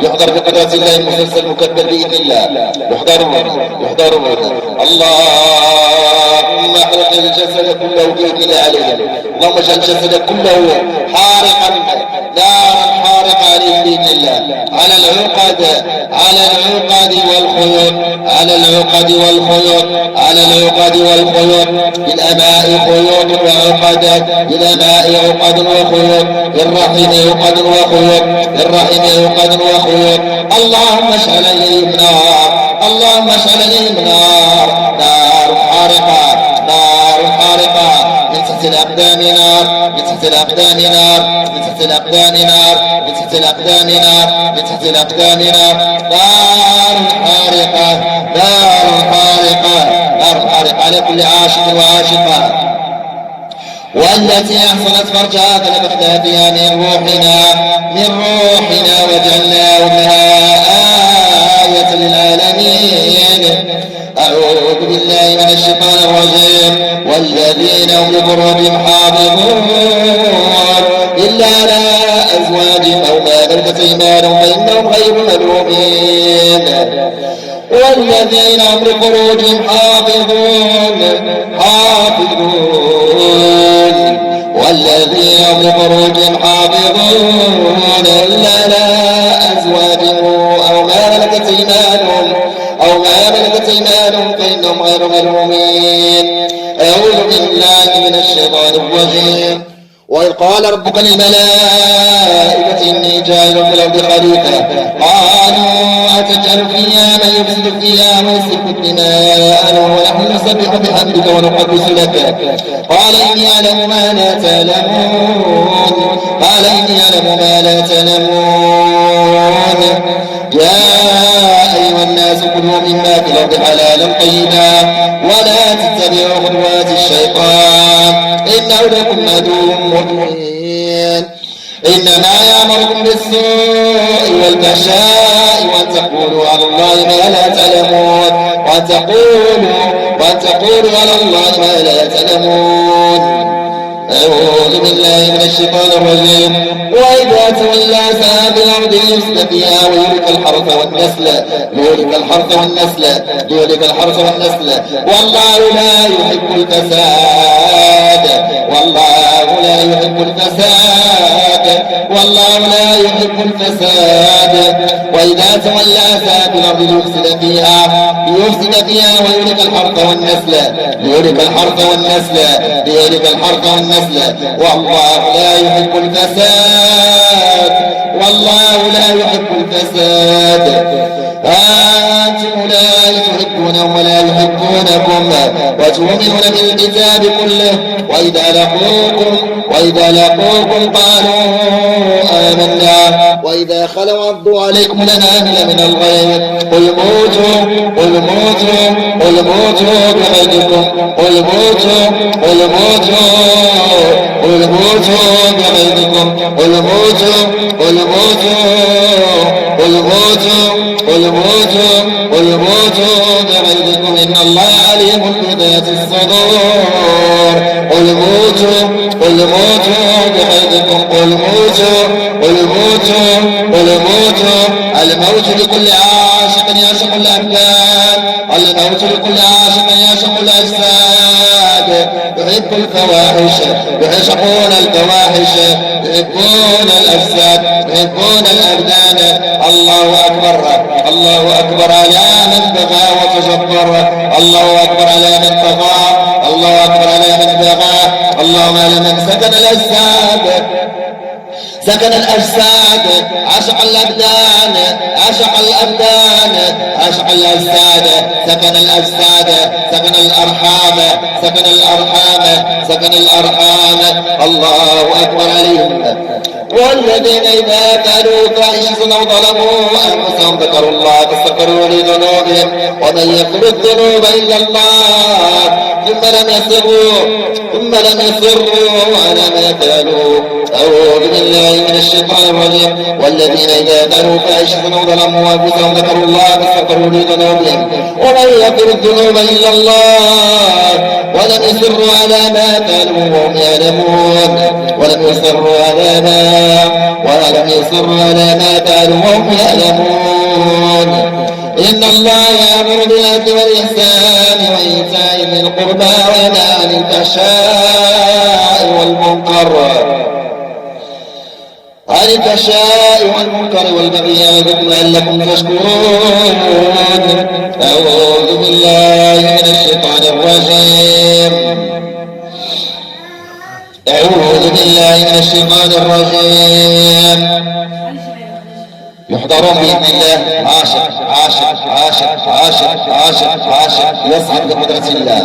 يحضر بقدرة الله المسلسل المكبل بإذن الله. يحضرون اللهم احرق الجسد كله بإذن الله عليهم. اللهم اجعل الجسد كله حارقا نارا حارقة عليهم بإذن الله. على العقد والخيوط بالأماء خيوط وعقد وخيوط بالرحم عقد وخيوط. اللهم اشعل عليهم نار حارقة من تحت الأقدام نار، من تحت الأقدام نار، من تحت الأقدام نار، من تحت الأقدام نار، من تحت الأقدام نار. نار حارقة، نار حارقة، نار حارقة على كل عاشق وعاشقة. والتي أحصنت فرجها فنفخنا فيها من روحنا، من روحنا وجعلناه لها آية للعالمين. أعوذ بالله من الشيطان الرجيم. والذين هم لفروجهم حافظون إلا على أزواجهم أو ما ملكت أيمانهم فإنهم غير ملومين. والذين هم لفروجهم حافظون، حافظون. والذين هم لفروجهم حافظون إلا على أزواجهم أو ما ملكت أيمانهم، أو ما ملكت أيمانهم فإنهم غير ملومين. أعوذ بالله من الشيطان الرجيم. وإذ قال ربك للملائكة إني جاعل في الأرض خليفة قالوا أتجعل فيها من يفسد فيها ويسفك الدماء ونحن نسبح بحمدك ونقدس لك قال إني أعلم ما لا تعلمون، قال إني أعلم ما لا تعلمون. يا أيها الناس كلوا مما في الأرض حلالا طيبا ولا تتبعوا خطوات الشيطان إنه لكم عدو مبين. إنما يأمركم بالسوء والفحشاء وأن تقولوا على الله ما لا تعلمون، وأن تقولوا على الله ما لا تعلمون. أعوذ بالله من الشيطان الرجيم. وإذا تولى سعى في الأرض ليفسد فيها ويهلك الحرث والنسل، يهلك الحرث والنسل، يهلك الحرث والنسل. والله لا يحب الفساد، والله لا يحب الفساد، والله لا يحب الفساد. وإذا تولى سعى في الأرض ليفسد فيها ويهلك الحرث والنسل، يهلك الحرث والنسل، يهلك الحرث والنسل. والله لا يحب الفساد، والله لا يحب الفساد. أنتم أولئك تحبونهم ولا يحبونكم وتؤمنون بالكتاب كله وإذا لقوكم قالوا آمنا وإذا خلوا عضوا عليكم الأنامل من الغيظ قل موتوا بغيظكم، قل موتوا بغيظكم، قل موتوا بغيظكم إن الله عليم بذات الصدور. قل موتوا بغيظكم، قل موتوا. الموت لكل عاشق يعشق الأبدان، الموت لكل عاشق يعشق الأجساد. يحب الفواحش، يعشقون الفواحش، يحبون الأجساد، يحبون الأبدان. الله أكبر، الله أكبر على من بغى وتجبر، الله أكبر على من طغى، الله أكبر على من بغى. اللهم على من سكن الأجساد، سكن الأجساد، عشق الأبدان، عشق الأبدان، عشق الأجساد، سكن الأجساد، سكن الأرحام، سكن الأرحام، سكن الأرحام. الله أكبر عليهم. والذين إذا فعلوا فاحشة أو ظلموا أنفسهم ذكروا الله فاستغفروا لذنوبهم ومن يغفر الذنوب إلا الله ثم لم يصروا على ما فعلوا. أعوذ بالله من الشيطان الرجيم. والذين إذا فعلوا فاحشة أو ظلموا أنفسهم ذكروا الله فاستغفروا لذنوبهم ومن يغفر الذنوب إلا الله ولم يصروا على ما فعلوا وهم يعلمون، ولم يصروا على ما فعلوا وهم يعلمون. إن الله يأمر بالعدل والإحسان وإيتاء ذي القربى وينهى عن الفحشاء والمنكر والبغي يعظكم لعلكم تشكرون. أعوذ بالله من الشيطان الرجيم. أعوذ بالله من الشيطان الرجيم. يحضرون بإذن الله عاشق عاشق عاشق عاشق عاشق عاشق يصعد بقدرة الله،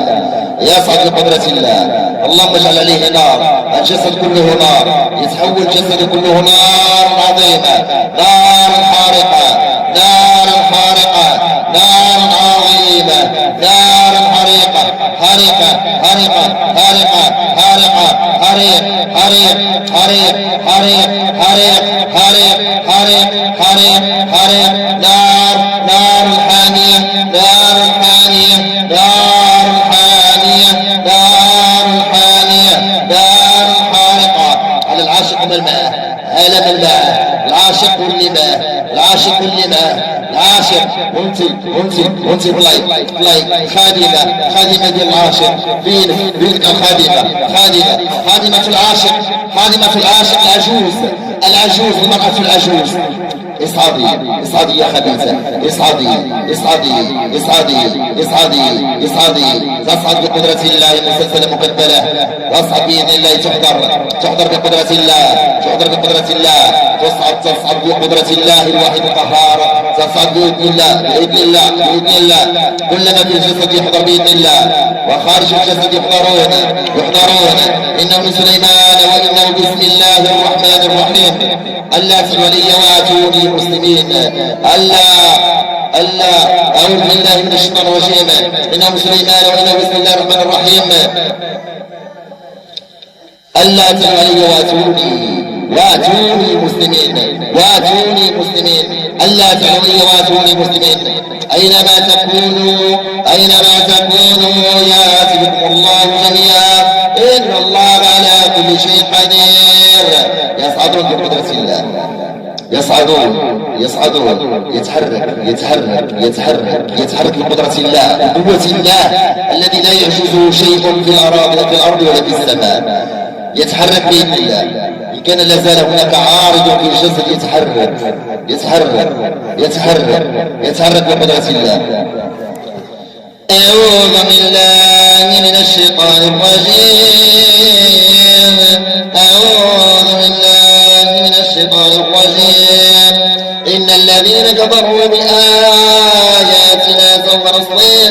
يصعد بقدرة الله. اللهم اجعل عليه نار، الجسد كله نار، يتحول الجسد كله نار عظيمة، نار حارقة، نار حارقة، نار عظيمة، نار حريقة، حريقة حريقة حريقة حريقة حريق حريق حريق حريق حريق حريق حريق حريق حريق نار نار حامية، نار حامية، نار حامية، نار حامية، نار حارقة على العاشق والماء، هلم الماء، العاشق والماء، العاشق والماء، العاشق وانت بلاي خادمة ديال العاشق، فين خادمة العاشق، خادمة العاشق العجوز المرأة العجوز. اصعدي يا خبيثة، اصعدي تصعد بقدرة الله مسلسلة مكبلة، تصعد بإذن الله، تحضر بقدرة الله، تصعد بقدرة الله الواحد القهار، تصعد بإذن الله، كلما في الجسد يحضر بإذن الله، وخارج الجسد يحضرون، إنه من سليمان وإنه بسم الله الرحمن الرحيم. ألا تولي واتوني مسلمين، ألا أعوذ بالله من الشيطان الرجيم، إنه من سليمان وإنه بسم الله الرحمن الرحيم. ألا تولي واتوني مسلمين، ألا تولي واتوني مسلمين. أينما تكونوا يأتي بكم الله جميعا، إن الله على كل شيء قدير. يصعدون بقدرة الله، يصعدون يتحرك بقدرة الله، بقوة الله الذي لا يعجزه شيء في الأرض ولا في السماء، يتحرك بإذن الله. إن كان لازال هناك عارض في الجسد يتحرك بقدرة الله. أعوذ بالله من الشيطان الرجيم، أعوذ بالله من الشيطان الرجيم. إن الذين كفروا بآياتنا سوف نصليهم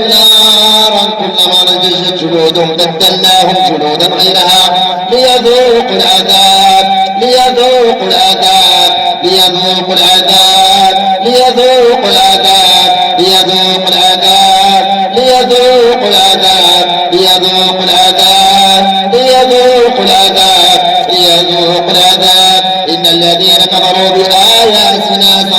نارا، كلما نضجت جلودهم بدلناهم جلودا غيرها ليذوقوا العذاب. إن الذين كفروا بآياتنا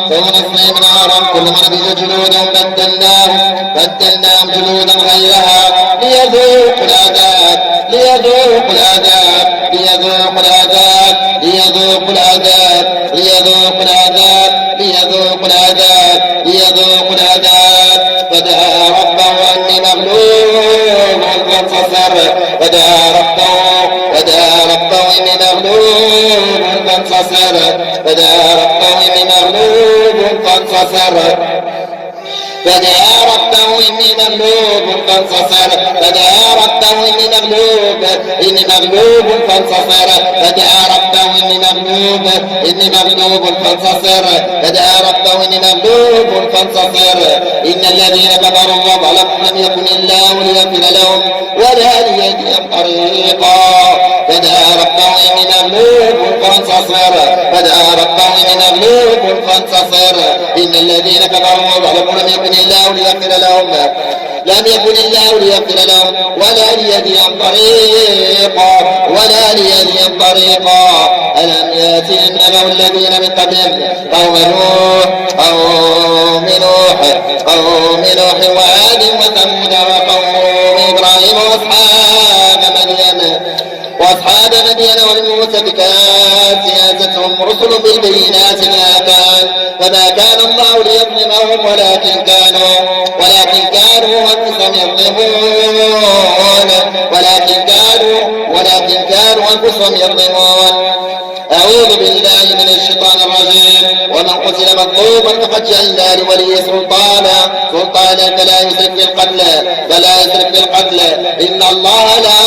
سوف نصليهم نارا، كلما نضجت جلودهم بدلناهم جلودا غيرها ليذوقوا العذاب. فدعا ربه أني مغلوب فانتصر، فدعا ربه إني مغلوب فانتصر، فدعا ربه إني مغلوب فانتصر، فدعا ربه إني مغلوب فانتصر، فدعا ربه إني مغلوب فانتصر، فدعا ربه إني مغلوب فانتصر، فدعا ربه إني مغلوب فانتصر. إن الذين كفروا وظلموا لم يكن الله ليغفر لهم ولا ليهديهم طريقا. فدعا ربه إني مغلوب فانتصر، فدعا ربه إني مغلوب فانتصر. إن الذين كفروا وظلموا لم يكن الله ليغفر لهم ولا ليهديهم طريقا. ألم يأتهم نبأ الذين من قبلهم قوم نوح وعاد وثمود وقوم إبراهيم وأصحاب مدين وأصحاب مدين والمؤتفكات جاءتهم رسل بالبينات فما كان الله ليظلمهم ولكن كانوا أنفسهم يظلمون ولكن كانوا أنفسهم يظلمون. أعوذ بالله من الشيطان الرجيم. ومن قتل مظلوما فقد جعلنا لوليه سلطانا فلا يسرف في القتل إن الله لا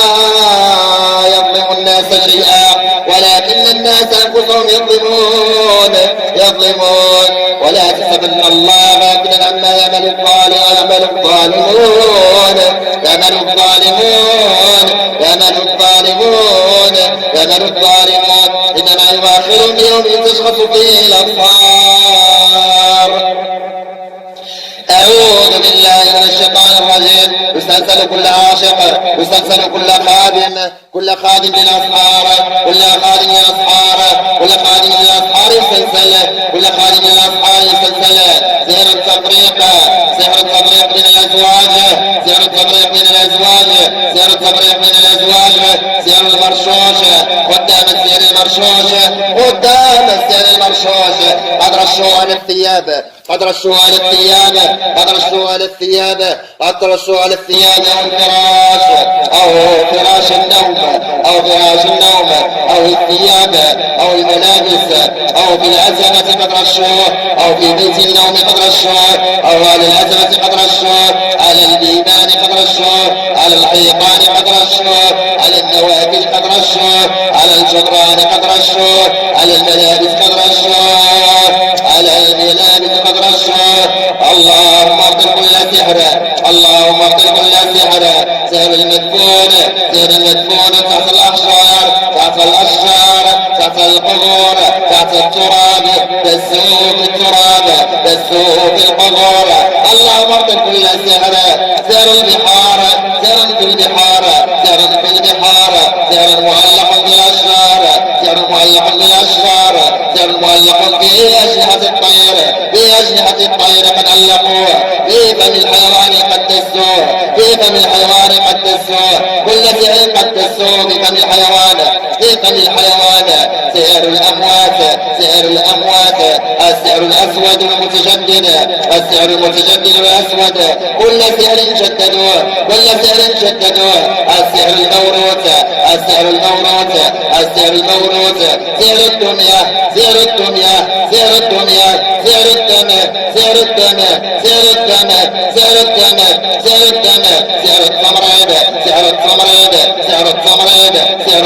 يظلم الناس شيئا ولكن الناس أنفسهم يظلمون ولا تحسبن الله غافلا عما يعمل الظالمون إنما يؤخرهم بيوم تشخص فيه الأبصار. أعوذ بالله من الشيطان الرجيم. يستنسل كل عاشق، يستنسل كل خادم للأسحار يستنسل سحر التفريق بين الأزواج سحر المرشوش قدام السحر المرشوش قد رشوا على الثياب والفراش أو فراش النوم أو الثياب أو الملابس أو في العزمة قد رشوا أو في بيت النوم قد رشوا أو على العزمة قد رشوا على البيبان قد رشوا على الحيطان قد رشوا على النوافذ قد رشوا على الجدران قد رشوا على الملابس قد رشوا اللهم ابطل كل سحر سحر المدفون تحت الأحجار تحت القبور تحت التراب دسوه في القبور. اللهم ابطل كل سحر البحار سحر معلق بالأشجار معلق بأجنحة الطير قد علقوه في فم الحيوان قد دسوه كل سحر قد دسوه في فم الحيوان سحر الأموات السحر الأسود المتجدد الأسود كل سحر شددوه السحر الموروث سحر الدمية سحر التمريض سحر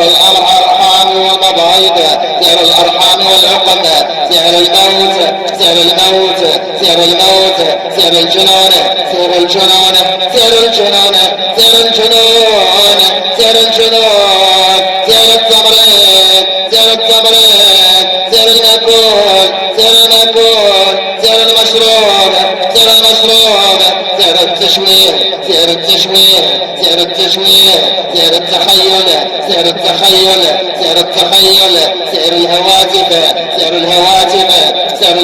الأرحام والمبايض سحر الأرحام والعقد سحر الموت سحر الجنون سحر التمريض سحر المأكول سحر المشروب سحر التشويه سحر التخيل سحر الهواتف سحر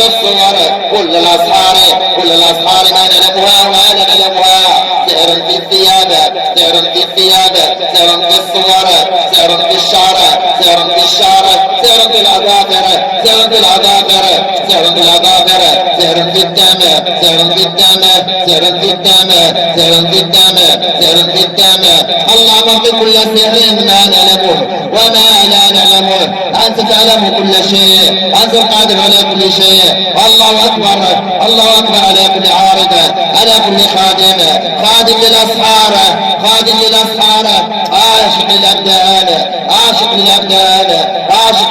الصور كل الأسحار ما نعلمها وما نعلمها سحر في الثياب سحر في الصور سحر في الشعر سحر في الأظافر سحر في الدم اللهم اغفر كل سحر ما نعلمه وما لا نعلمه أنت تعلم كل شيء أنت القادر على كل شيء. الله أكبر على كل عارض على كل خادم للأسحار عاشق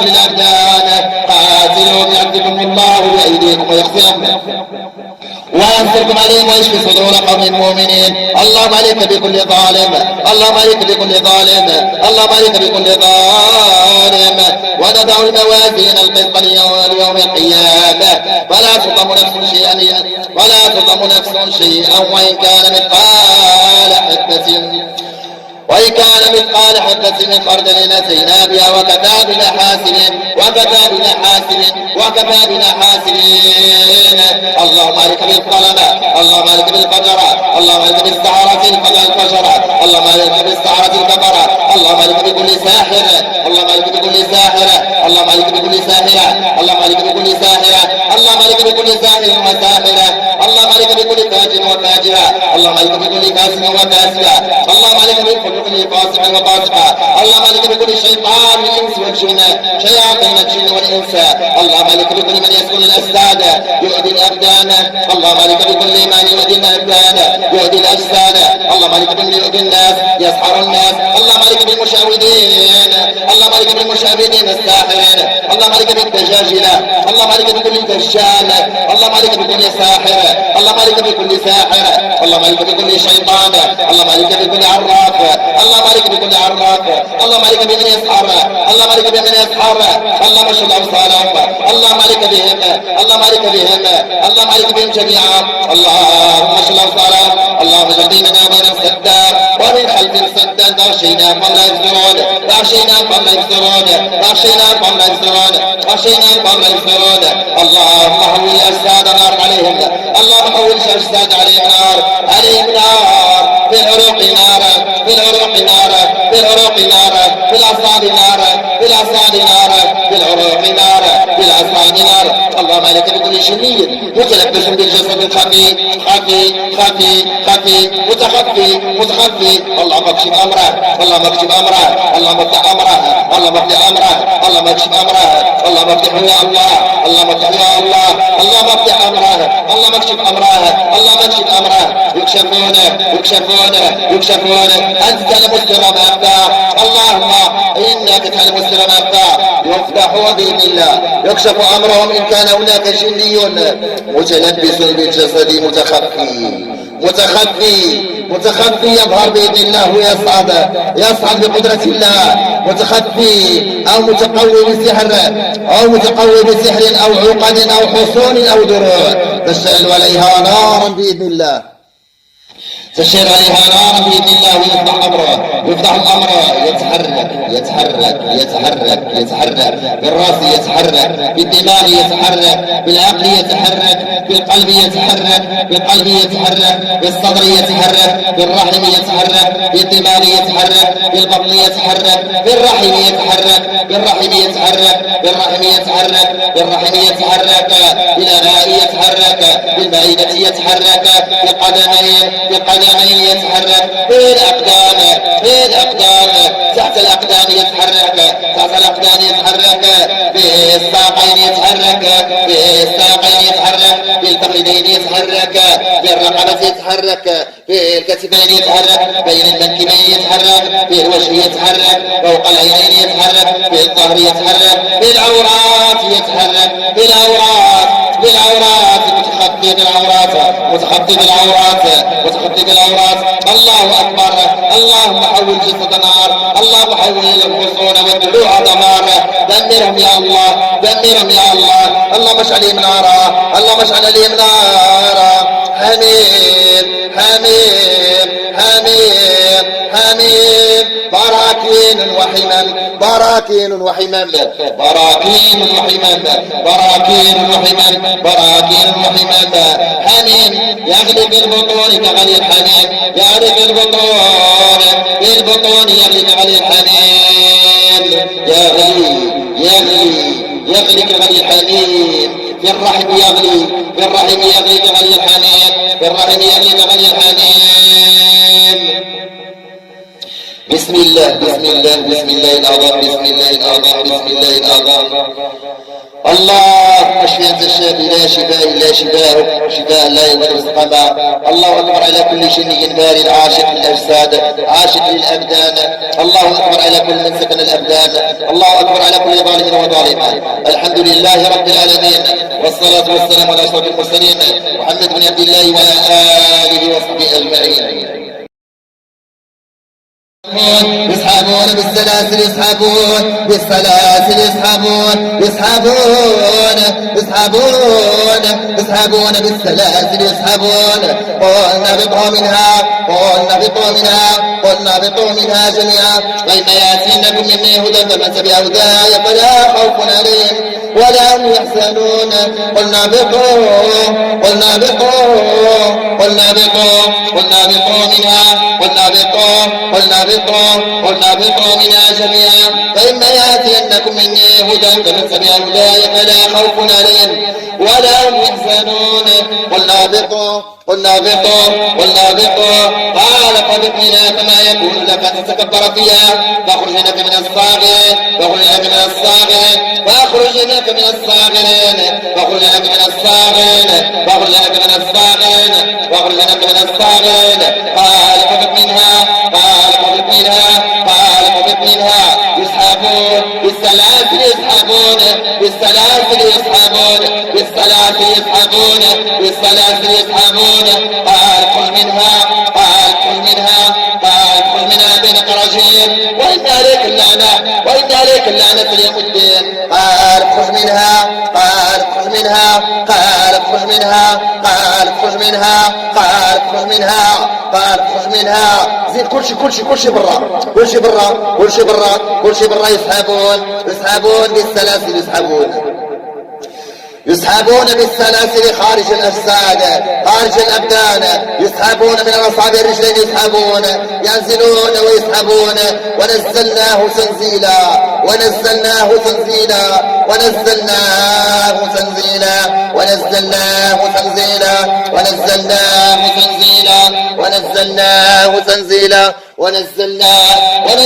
للأبدان قاتلوا بيعذبكم الله بأيديكم وينصركم عليهم ويشفي صدور قوم مؤمنين. اللهم عليك بكل ظالم ونضع الموازين القسط ليوم القيامة فلا تظلم نفس شيئا وإن كان مثقال حبة من خردل أتينا بها وكفى بنا حاسبين وكفى بنا حاسبين وكفى بنا حاسبين. اللهم عليك بالظلمة، اللهم عليك بالفجرة، اللهم عليك بالسحرة الفجرة، اللهم عليك بالسحرة الكفرة، اللهم عليك بكل ساحر، اللهم عليك بكل ساحرة، اللهم عليك بكل ساحرة، اللهم عليك بكل ساحرة، اللهم عليك بكل ساحر وساحرة، اللهم عليك بكل فاجر وفاجرة، اللهم عليك بكل فاسق وفاسقة، اللهم عليك بكل فاسق وفاسقة، اللهم عليك بكل شيطان من الإنس والجن، شياطين الجن والإنس، اللهم عليك بكل من يسكن الأجساد يؤذي الأبدان، اللهم عليك بكل من يؤذي الأبدان يؤذي الأجساد، اللهم عليك بكل يؤذي الناس يسحر الناس، اللهم عليك بالمشعوذين، اللهم عليك بالمشعوذين الساحرين، اللهم عليك بالدجاجلة، اللهم عليك بكل دجال، اللهم عليك بكل ساحر، اللهم عليك بكل ساحر، اللهم عليك بكل شيطان، اللهم عليك بكل عراف، اللهم عليك بكل عراف، اللهم عليك بمن يسحر، اللهم عليك بمن يسحر، اللهم اشهد أبصارهم، اللهم عليك بهم، اللهم عليك بهم، اللهم عليك بهم جميعا، اللهم اشهد أبصارهم، اللهم اجعل بيننا وبينهم سدا ومن خلفهم سدا فاغشيناهم فهم لا يبصرون، فاغشيناهم فهم لا يبصرون، فاغشيناهم فهم لا يبصرون، فاغشيناهم فهم لا يبصرون. اللهم حول أجساد نار عليهم، اللهم حول أجساد عليهم نار، عليهم نار، في العروق نار، في العروق نار، في العروق نار، في الأعصاب نار، في الأعصاب نار، في العروق نار، في الأعصاب نار. اللهم عليك بكل شني متلبس بالجسد الخفي خفي خفي خفي متخفي متخفي، اللهم اكشف أمره، اللهم اكشف أمره، اللهم افتح أمره، اللهم افتح أمره، اللهم اكشف أمره، اللهم افتح يا الله، اللهم افتح يا الله، اللهم افتح أمره، اللهم اكشف أمره، اللهم اكشف أمره. يكشفون يكشفون يكشفون، أنت تعلم السر ما أخفى، اللهم إنك تعلم السر ما أخفى. يفتح بإذن الله، يكشف أمرهم إن كان هناك جني متلبس بالجسد متخفي متخفي متخفي يظهر بإذن الله ويصعد بقدرة الله، متخفي أو متقوي بسحر أو متقوي بسحر أو عقد أو حصون أو دروع، تشعل عليها نارا بإذن الله، تشير عليها نارا بإذن الله، ويفتح أمره، يفتح الأمر، يتحرك يتحرك يتحرك يتحرك بالرأس، يتحرك بالدماغ، يتحرك بالعقل، يتحرك بالقلب، يتحرك بالقلب، يتحرك بالصدر، يتحرك بالرحم، يتحرك بالدماغ، يتحرك بالبطن، يتحرك بالرحم، يتحرك بالرحم، يتحرك بالرحم، يتحرك بالرحم، يتحرك بالأمعاء، يتحرك بالمعدة، يتحرك بالقدمين يتحرك بالأقدام، بالأقدام تحت الأقدام، يتحرك تحت الأقدام، يتحرك بالساقين، يتحرك بالساقين، يتحرك بالفخذين، يتحرك بالرقبة، يتحرك بالكتفين، يتحرك بين المنكبين، يتحرك بالوجه، يتحرك فوق العينين، يتحرك بالظهر، يتحرك بالعورات، يتحرك بالعورات، بالعورات، متخطي بالعورات، متخطي بالعورات، متخطي بالعورات. الله أكبر، اللهم حول جسد نار، اللهم حول الغصون والضلوع دمار، دمرهم يا الله، دمرهم يا الله، اللهم اشعلهم نارا، اللهم اشعل عليهم نارا. حميم حميم حميم حميم، براكين وحمم، براكين وحمم، براكين وحمم، براكين وحمم، براكين وحمم. حميم يغلي بالبطون كغلي الحميم، يغلي بالبطون، بالبطون يغلي كغلي الحميم، يغلي يغلي يغلي كغلي الحميم، في الرحم يغلي، في الرحم يغلي كغلي الحميم، في الرحم يغلي كغلي الحميم. بسم الله بسم الله بسم الله الأعظم، بسم الله الأعظم، بسم الله الأعظم. الله اشفي انت الشافي، لا شفاء الا شفاء، شفاء لا يغادر سقما. الله اكبر على كل شني بارد عاشق للاجساد، عاشق للابدان. الله اكبر على كل من سكن الابدان. الله اكبر على كل ظالم وظالمه. الحمد لله رب العالمين، والصلاه والسلام على اشرف المرسلين محمد بن عبد الله وعلى اله وصحبه اجمعين. يسحبون بالسلاسل، يسحبون بالسلاسل، يسحبون يسحبون يسحبون يسحبون بالسلاسل، يسحبون. قلنا اهبطوا منها، قلنا اهبطوا منها، قلنا اهبطوا منها جميعا فإما يأتينكم مني هدى فمن تبع هداي فلا خوف عليهم ولا هم يحزنون قلنا اهبطوا قلنا اهبطوا قلنا اهبطوا قلنا اهبطوا منها قلنا اهبطوا قلنا اهبطوا قلنا اهبطوا منها جميعا فإما يأتينكم مني هدى فمن تبع هداي فلا خوف عليهم ولا هم يحزنون قلنا اهبطوا قلنا اهبطوا قلنا اهبطوا قال فاهبط منها فما يكون لك ان تتكبر فيها فاخرج لك من الصاغرين فاخرج لك من الصاغرين فاخرج لك من الصاغرين فاخرج لك من الصاغرين فاخرج لك من الصاغرين فاخرج لك من الصاغرين قال فاهبط منها قال فاهبط منها قال فاهبط منها يسحبون بالسلاسل يسحبون بالسلاسل يسحبون بالسلاسل يسحبون بالسلاسل يسحبون قال خذ منها قال خذ منها قال خذ منها بينك رجيم وإن عليك اللعنة وإن عليك اللعنة في يوم الدين قال خذ منها قال خذ منها قال خذ منها قال خذ منها قال خذ منها قال خذ منها زيد كل شيء برا كل شيء برا كل شيء برا كل شيء برا يسحبون بالسلاسل يسحبون بالسلاسل خارج الأجساد خارج الأبدان يسحبون من أصابع الرجلين يسحبون ينزلون ويسحبون ونزلناه تنزيلا ونزلناه تنزيلا ونزلناه تنزيلا ونزلناه تنزيلا ونزلناه تنزيلا ونزلناه تنزيلا ونزلناه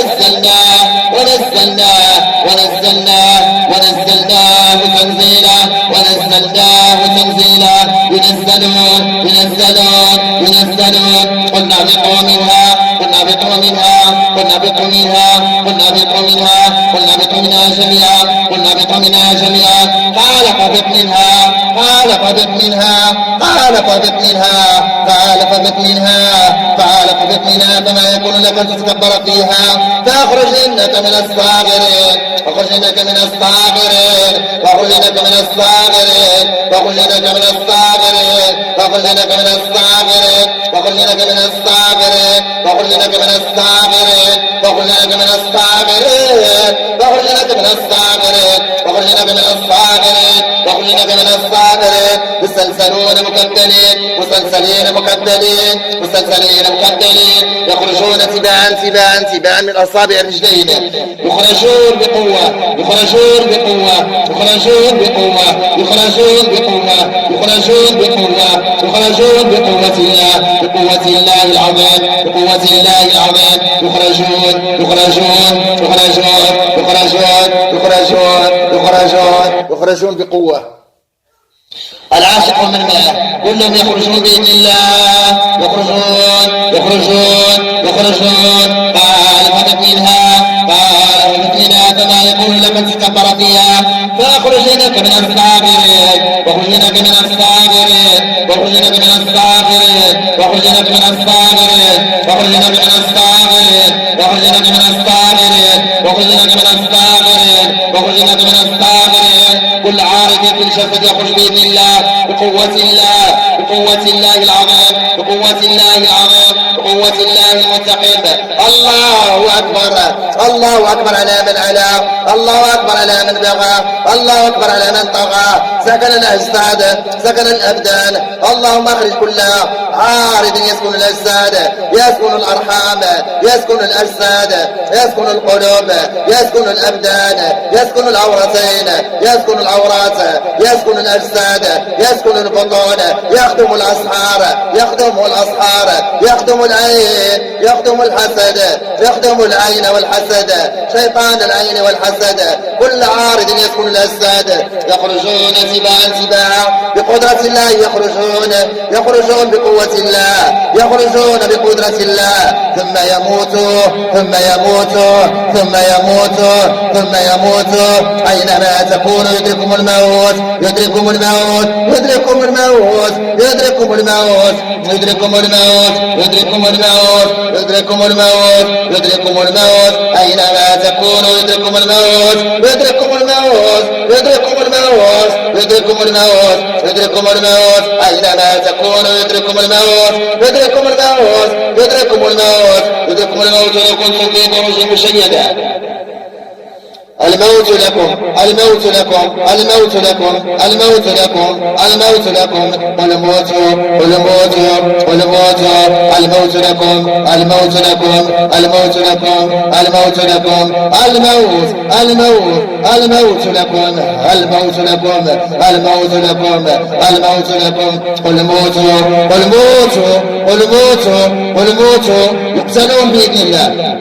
ونزلناه ونزلناه ونزلناه ونزلناه تنزيلا ونزلناه تنزيلا ينزلون ينزلون ينزلون قلنا اهبطوا منها قلنا اهبطوا منها قلنا اهبطوا منها قلنا اهبطوا منها قلنا اهبطوا منها جميعا قلنا اهبطوا منها جميعا قال فاهبط منها قال فاهبط منها قال فاهبط منها قال فاهبط منها قال فاهبط منها فما يكون لك ان تتكبر فيها فاخرجنك من الصاغرين فاخرجنك من الصاغرين فاخرجنك من الصاغرين فاخرجنك من الصاغرين فاخرجنك من الصاغرين فاخرجنك من الصاغرين فاخرجنك من الصاغرين فاخرجنك من الصاغرين فاخرجنك من الصاغرين فاخرجنك من الصاغرين فاخرجنك من الصاغرين مسلسلون مكدلين مسلسلين مكدلين مسلسلين مكدلين يخرجون تباعا من أصابع الرجلين يخرجون بقوة يخرجون بقوة يخرجون بقوة يخرجون بقوة يخرجون بقوة يخرجون بقوة الله بقوة الله العظيم بقوة الله العظيم يخرجون يخرجون يخرجون يخرجون يخرجون يخرجون يخرجون بقوة العاشق من معه كلهم يخرجون بإذن الله يخرجون قال فاهبط منها فما يكون لك ان تتكبر فيها فاخرجنك من الصاغرين واخرجنك من الصاغرين واخرجنك من الصاغرين واخرجنك من الصاغرين واخرجنك من الصاغرين واخرجنك من الصاغرين واخرجنك من الصاغرين واخرجنك من الصاغرين كل عارض في الجسد يخرج بإذن الله بقوة الله بقوة الله العظيم بقوة الله العظيم بقوة الله المتقين الله أكبر الله أكبر على من علا الله أكبر على من بغى الله أكبر على من طغى سكن الأجساد سكن الأبدان اللهم أخرج كل عارض يسكن الأجساد يسكن الأرحام يسكن الأجساد يسكن القلوب يسكن الأبدان يسكن العورتين يسكن العورات يسكن الأجساد يسكن البطون يخدم الأسحار يخدم الأسحار يخدم العين يخدم الحسد يخدم العين والحسد شيطان العين والحسد كل عارض يسكن الأجساد يخرجون تباعا بقدرة الله يخرجون بقوة الله يخرجون بقدرة الله ثم يموتوا ثم يموتوا ثم يموتوا ثم يموتوا أينما تكونوا يدركم الموت يدركم الموت يدركم الموت يدركم الموت يدركم الموت يدركم الموت يدركم الموت يدركم الموت أينما تكونوا يدركم الموت يدركم الموت يدركم الموت يدركم الموت يدركم الموت أينما تكونوا يدركم الموت يدركم الموت يدركم الموت يدركم والموت لو كنتم في بروج مشيدة. الموت لكم الموت لكم الموت لكم الموت لكم الموت لكم والموت والموت والموت الموت لكم الموت لكم الموت لكم الموت لكم الموت الموت الموت لكم الموت لكم الموت لكم الموت لكم والموت والموت والموت والموت يقتلون بإذن الله،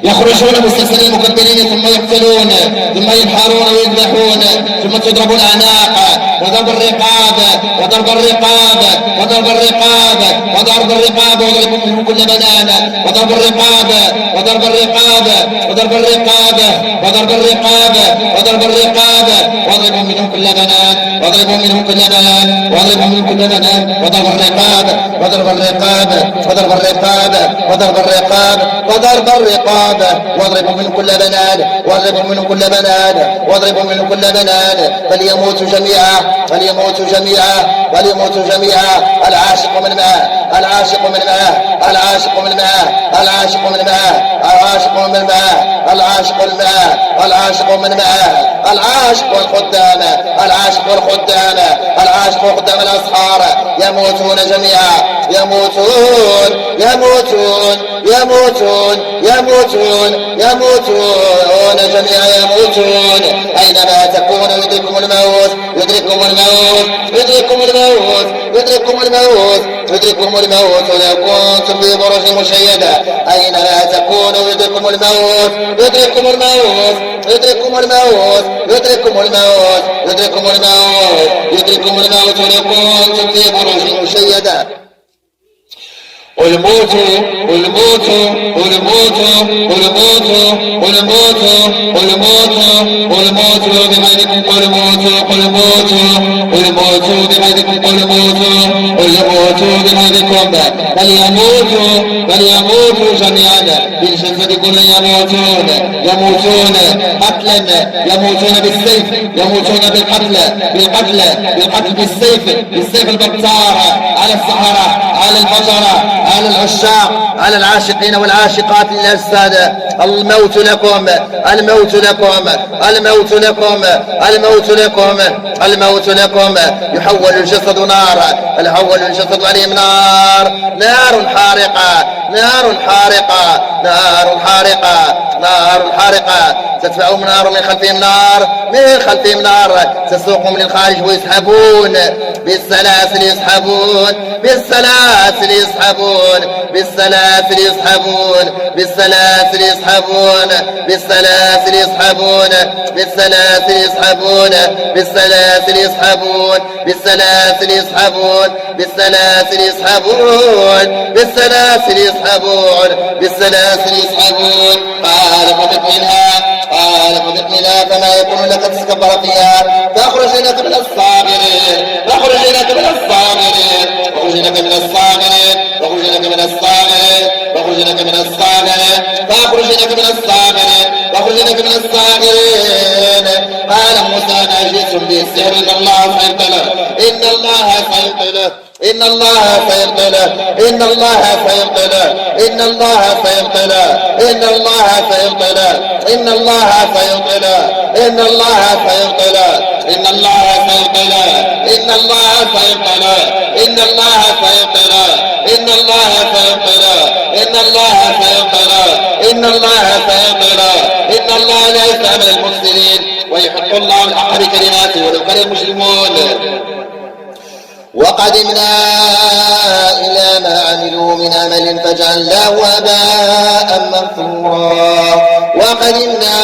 يخرجون مستسلمين مكبرين ثم يقتلون ثم ينحرون ويذبحون ثم تضرب الأعناق وضرب الرقاب وضرب الرقاب وضرب الرقاب وضرب الرقاب وضرب منهم كل بنان وضرب الرقاب وضرب الرقاب وضرب الرقاب وضرب الرقاب وضرب الرقاب وضرب منهم كل بنان وضرب منهم كل بنان وضرب منهم كل بنان وضرب الرقاب وضرب الرقاب وضرب الرقاب وضرب الرقاب وضرب الرقاب واضربوا من كل بنان واضربوا من كل بنان واضربوا من كل بنان فليموتوا جميعا فليموتوا جميعا فليموتوا جميعا العاشق من معه العاشق من معه العاشق من معه العاشق من معه العاشق من معه العاشق من معه العاشق من معه العاشق والخدام العاشق والخدام العاشق والخدام الأصحار يموتون جميعا يموتون يموتون يموتون يموتون يموتون جميعا يموتون أينما تكونوا يدرككم الموت يدرككم الموت يدرككم الموت يدرككم الموت يدرككم الموت ولو كنتم في بروج مشيدة أينما تكونوا يدرككم الموت يدرككم الموت يدرككم الموت يدرككم الموت يدرككم الموت يدرككم الموت ولو كنتم في بروج مشيدة والموت والموت والموت والموت والموت والموت والموت بمالكم والموت والموت والموت بمالكم والموت والموت بمالكم بل يموتوا جميعا بالجسد كل يموتون يموتون قتلا يموتون بالسيف يموتون بالقتل بالقتل بالقتل بالسيف البطار على السحرة على الفجرة على العشاق على العاشقين والعاشقات للأجساد الموت لكم الموت لكم الموت لكم الموت لكم الموت لكم يحول الجسد نارا يحول الجسد عليهم نار حارقة نار حارقة نار حارقة نار حارقة تدفعهم نار من خلفهم نار من خلفهم نار تسوقهم للخارج ويسحبون بالسلاسل يسحبون بالسلاسل يسحبون بالسلاسل يسحبون بالسلاسل يسحبون بالسلاسل يسحبون بالسلاسل يسحبون بالسلاسل يسحبون بالسلاسل يسحبون بالسلاسل يسحبون بالسلاسل يسحبون بالسلاسل يسحبون قال فبق منها فما يكون لك تتكبر فيها فاخرج لك من الصاغرين فاخرج لك من الصاغرين فاخرج لك من الصاغرين فاخرج لك من الصاغرين فاخرج لك من الصاغرين فاخرج لك من الصاغرين فاخرج لك من الصاغرين قال موسى ما جئتم بالسحر ان الله سيبطله ان الله سيبطله إن الله سيبطله إن الله سيبطله إن الله سيبطله إن الله سيبطله إن الله سيبطله إن الله سيبطله إن الله سيبطله إن الله سيبطله إن الله سيبطله إن الله سيبطله إن الله سيبطله إن الله سيبطله إن الله لا يستعمل المفسدين ويحق الله الحق بكلماته ولو كره المجرمون وقدمنا إلى ما عملوا من عمل فجعلناه هباء منثورا وقدمنا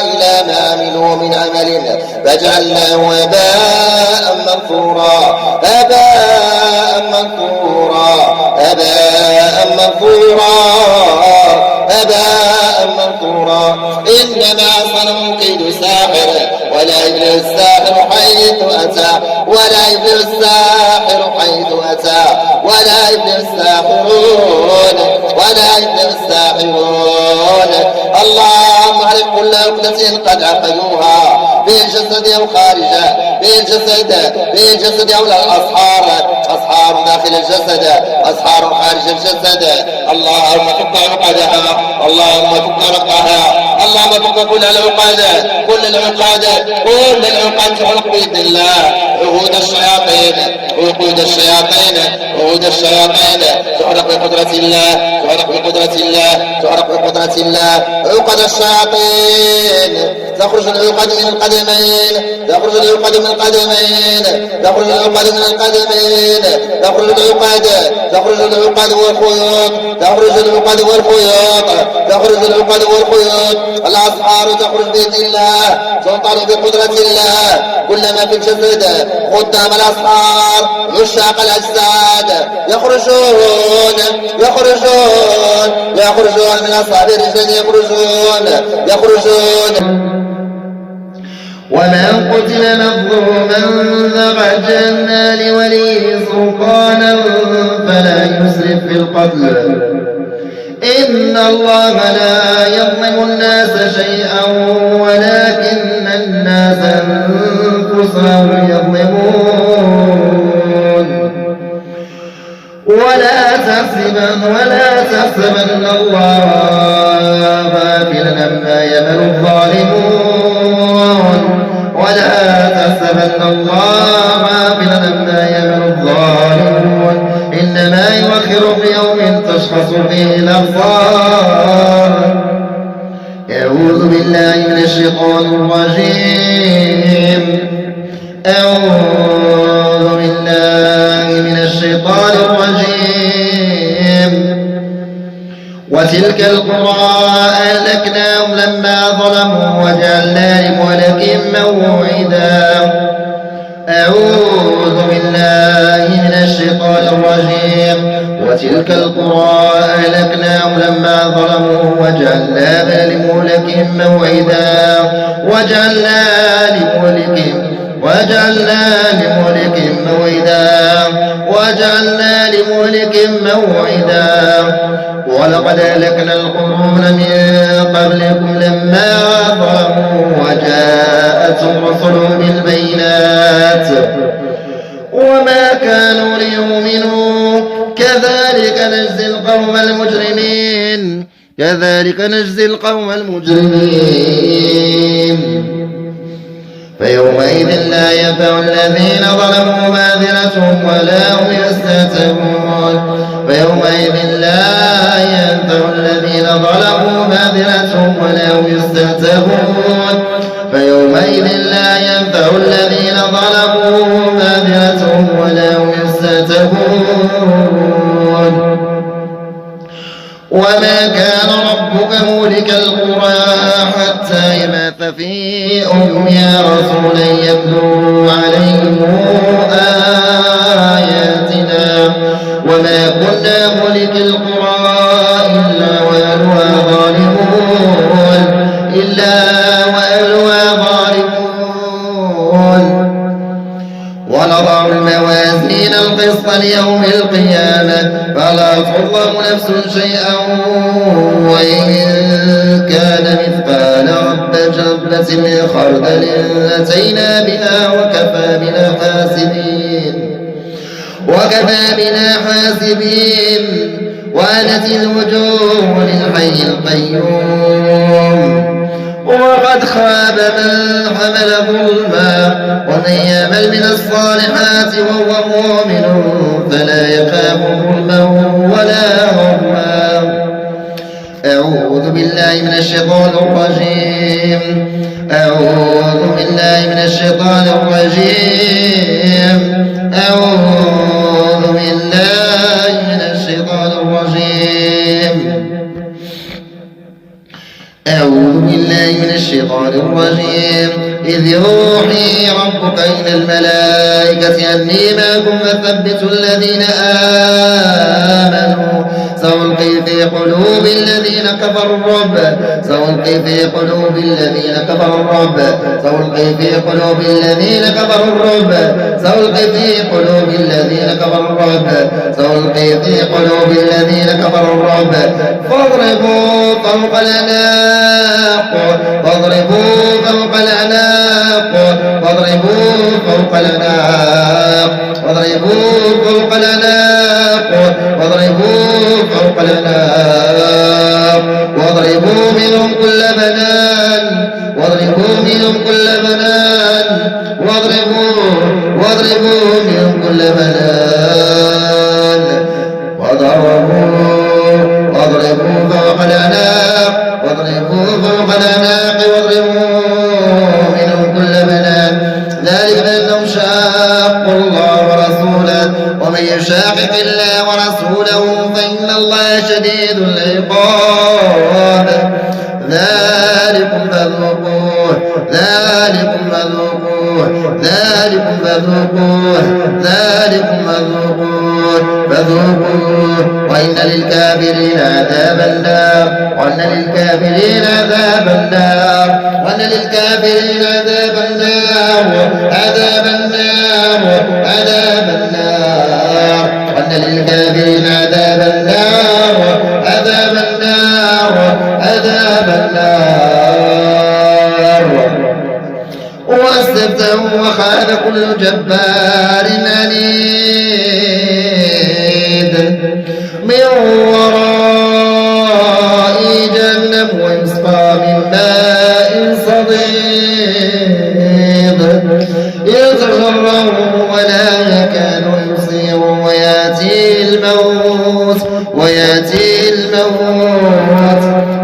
إلى ما عملوا من عمل فجعلناه هباء منثورا هباء منثورا هباء منثورا هباء منثورا إنما صنعوا كيد ساحر ولا يفلح الساحر حيث أتى ولا يفلح الساحر حيث أتى ولا يفلح الساحرون ولا يفلح الساحرون اللهم اعرف كل عقدة قد عقدوها في الجسد الجسد أو خارجه، به الجسد أو أصحار داخل الجسد، أصحار خارج الجسد. اللهم فك عقدها، اللهم فك رقها، اللهم فك كل العقد، كل العقد تحرق بإذن الله. عهود الشياطين تحرق بقدرة الله، تحرق بقدرة الله. عقد الشياطين تخرج العقد من القدمين، تخرج العقد والخيوط. الأسحار تخرج بإذن الله، تنطر بقدرة الله. كلما في الجسد خدام الأسحار عشاق الأجساد يخرجون من أصحاب الرجال، يخرجون. ومن قتل مظلوما فقد جعلنا لوليه سلطانا فلا يسرف في القتل إن الله لا يظلم الناس شيئا ولكن الناس أنفسهم يظلمون. ولا تحسبن الله غافلا عما يعمل الظالمون، ولا تحسبن الله غافلا عما يعمل الظالمون، إنما يؤخرهم ليوم تشخص فيه الأبصار. أعوذ بالله من الشيطان الرجيم، أعوذ بالله من الشيطان الرجيم. وتلك القرى أهلكناهم لما ظلموا وجعلنا لمهلكهم موعدا. أعوذ بالله من الشيطان الرجيم. وتلك القرى أهلكناهم لما ظلموا وجعلنا لمهلكهم موعدا. وجعلنا لمهلكهم موعدا. ولقد أهلكنا القرون من قبلكم لما ظلموا وجاءتهم رسلهم بالبينات وما كانوا ليؤمنوا كذلك نجزي القوم المجرمين. فيومئذ لا ينفع الذين ظلموا معذرتهم ولا هم يستهزئون. وما كان ربك مهلك القرى حتى يبعث في أمها رسولا يتلو عليهم آياتنا وما كنا مهلك القرى إلا وأهلها ظالمون. ونضع الموازين القسط ليوم القيامة فلا تظلم نفس شيئا وإن كان مثقال حبة من خردل أتينا بها وكفى بنا حاسبين. وآنت الوجوه للحي القيوم وقد خاب من حمل ظلما ومن يعمل من الصالحات وهو مؤمن فلا يخاف ظلما ولا هضما. أعوذ بالله من الشيطان الرجيم. إذ يوحي ربك إلى الملائكة أني معكم فثبتوا الذين آمنوا سألقي في قلوب الذين كفروا الرعب فاضربوا فوق الأعناق واضربوا فوق الأعناق واضربوا فوق الأعناق واضربوا فوق الأعناق واضربوا منهم كل بنان واضربوا منهم كل بنان واضربوا منهم كل بنان واضربوا فوق الأعناق واضربوا فوق الأعناق واضربوا منهم كل بنان ذلك بأنهم شاقوا الله ورسوله ومن يشاقق الله ورسوله فإن الله شديد العقاب ذلكم فذوقوه ذلكم فذوقوه ذلكم فذوقوه ذلكم فذوقوه وإن للكافرين عذاب النار وأن للكافرين عذاب النار وأن للكافرين عذاب النار عذاب النار عذاب النار وأن للكافرين عذاب النار عذاب النار عذاب النار واستفتحوا وخاب كل جبار عنيد من وراء جهنم ويسقى من ماء صديد يتجرعه ولا يكاد يصير وياتي الموت وياتي الموت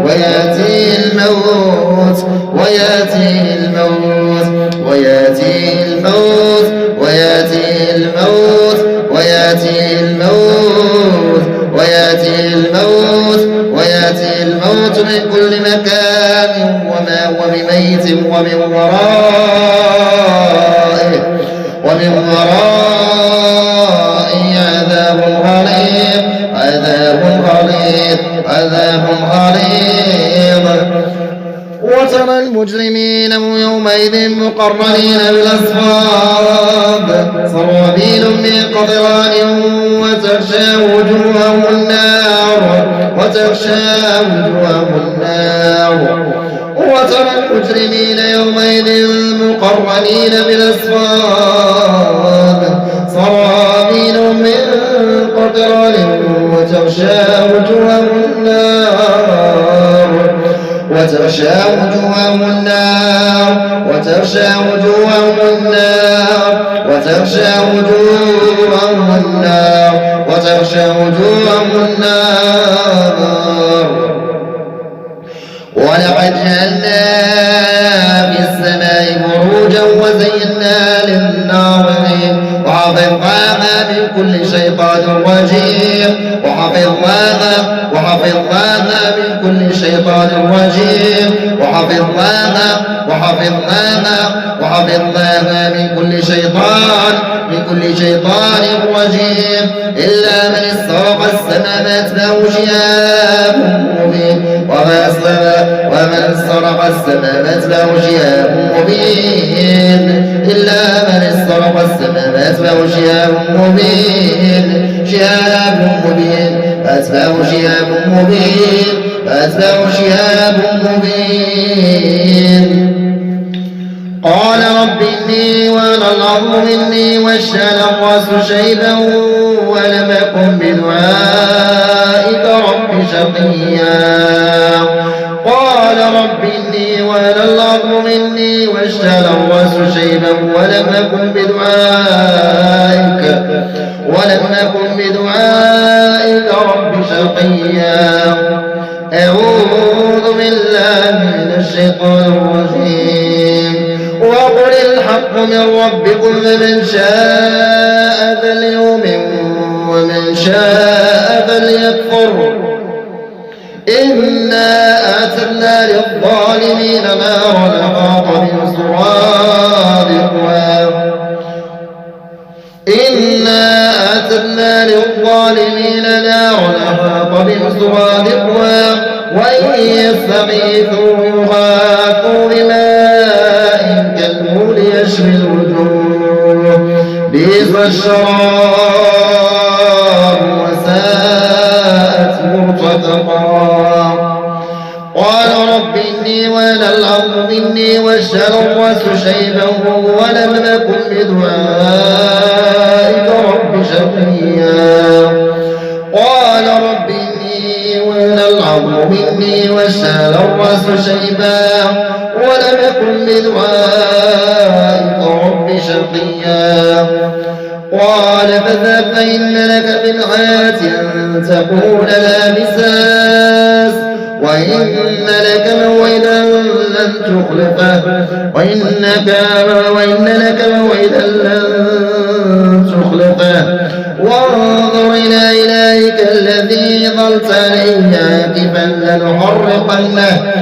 وياتي الموت وياتي الموت وياتي الموت وياتي الموت وياتي الموت وياتي الموت وياتي الموت من كل مكان وما هو بميت ومن ورائه عذاب غليظ عذاب غليظ عذاب غليظ وترى المجرمين يومئذ مقرنين بالأصفاد سرابيل من قطران وتغشى وجوههم النار وتغشى وجوههم النار وترى المجرمين يومئذ مقرنين بالأصفاد سرابيل من قطران وتغشى وجوههم النار وتغشى وجوههم النار وتغشى وجوههم النار وتغشى وجوههم النار وتغشى وجوههم النار ولقد جعلنا في السماء بروجا وزينا للناظرين وحفظناها من كل شيطان رجيم وحفظناها من كل شيطان رجيم وحفظناها من كل شيطان رجيم إلا من استرق السماء فأتبعه شهاب مبين ومن استرق السماء فأتبعه شهاب مبين إلا من استرق السماء فأتبعه شهاب مبين فأتبعه شهاب مبين قال رب إني وأنا العظم مني واشتعل الرأس شيبا ولم أكن بدعائك رب شقيا قال رب إني وأنا العظم مني واشتعل الرأس شيبا ولم أكن بدعائك رب شقيا أعوذ بالله من الشيطان الرجيم وقل الحق من ربكم فمن شاء فليؤمن ومن شاء فليكفر إنا أعتدنا للظالمين نارا أحاط بهم سرادقها إنا أعتدنا للظالمين نارا أحاط بهم سرادقها وإن يستغيثوا يغاثوا بماء كالمهل يشوي الوجوه بئس الشراب وساءت مرتفقا قال رب مني وأنا العظم مني والشرس شيبا ولم أكن بدعائك رب شقيا قال رب إني وأنا العظم مني والشرس شيبا ولم أكن بدعائك رب شقيا قال فاذهب فإن لك بالحياة أن تقول لا مساس وإن لك موعدا لن تخلفه وإن لك موعدا لن تخلفه وانظر إلى إلهك الذي ظلت عليه عاكفا لنحرقنه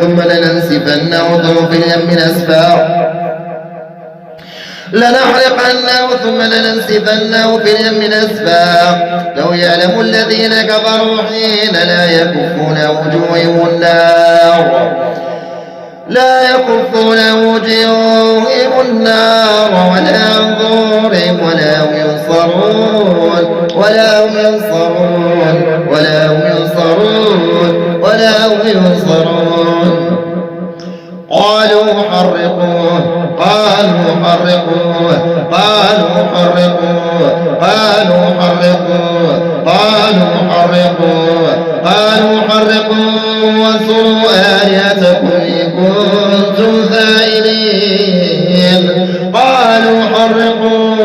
ثم لننسفنه ثم لننسفنه في اليم نسفا لو يعلم الذين كفروا حين لا يكفون وجوههم النار ولا عن ظهورهم ولا هم ينصرون قالوا حرقوه وانصروا آلهتكم إن كنتم فاعلين قالوا حرقوه